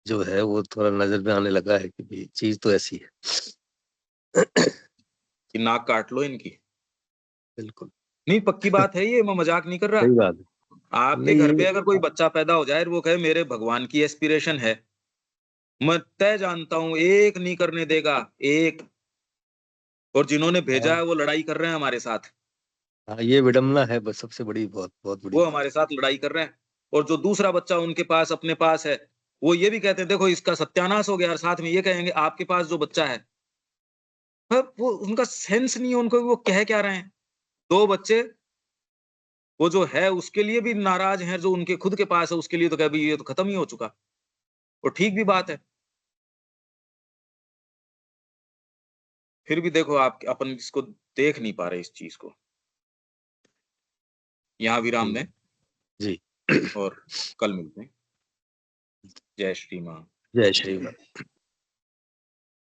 जो है वो थोड़ा नज़र में आने लगा है कि भई चीज़ तो ऐसी है। कि नाक काट लो इनकी। बिल्कुल, नहीं, पक्की बात है ये, मैं मज़ाक नहीं कर रहा। सही बात है। आपके नहीं घर ये पे अगर कोई बच्चा पैदा हो जाए और वो कहे मेरे भगवान की एस्पिरेशन है, मैं तय जानता हूँ एक नहीं करने देगा, एक। और जिन्होंने भेजा हाँ, है वो लड़ाई कर रहे हैं हमारे साथ। हाँ, ये विडंबना है बस सबसे बड़ी बहुत, बहुत बड़ी वो बात हमारे है। साथ लड़ाई कर रहे हैं। और जो दूसरा बच्चा उनके पास अपने पास है, वो ये भी कहते हैं देखो इसका सत्यानाश हो गया और साथ में ये कहेंगे आपके पास जो बच्चा है, वो उनका सेंस नहीं है उनको वो कह क्या रहे हैं। 2 बच्चे वो जो है उसके लिए भी नाराज हैं, जो उनके खुद के पास है उसके लिए तो कह भी ये तो खत्म ही हो चुका। और ठीक भी बात है। फिर भी देखो आप अपन इसको देख नहीं पा रहे इस चीज़ को। यहाँ विराम दें जी। और कल मिलते हैं। जय श्री माँ। जय श्री राम।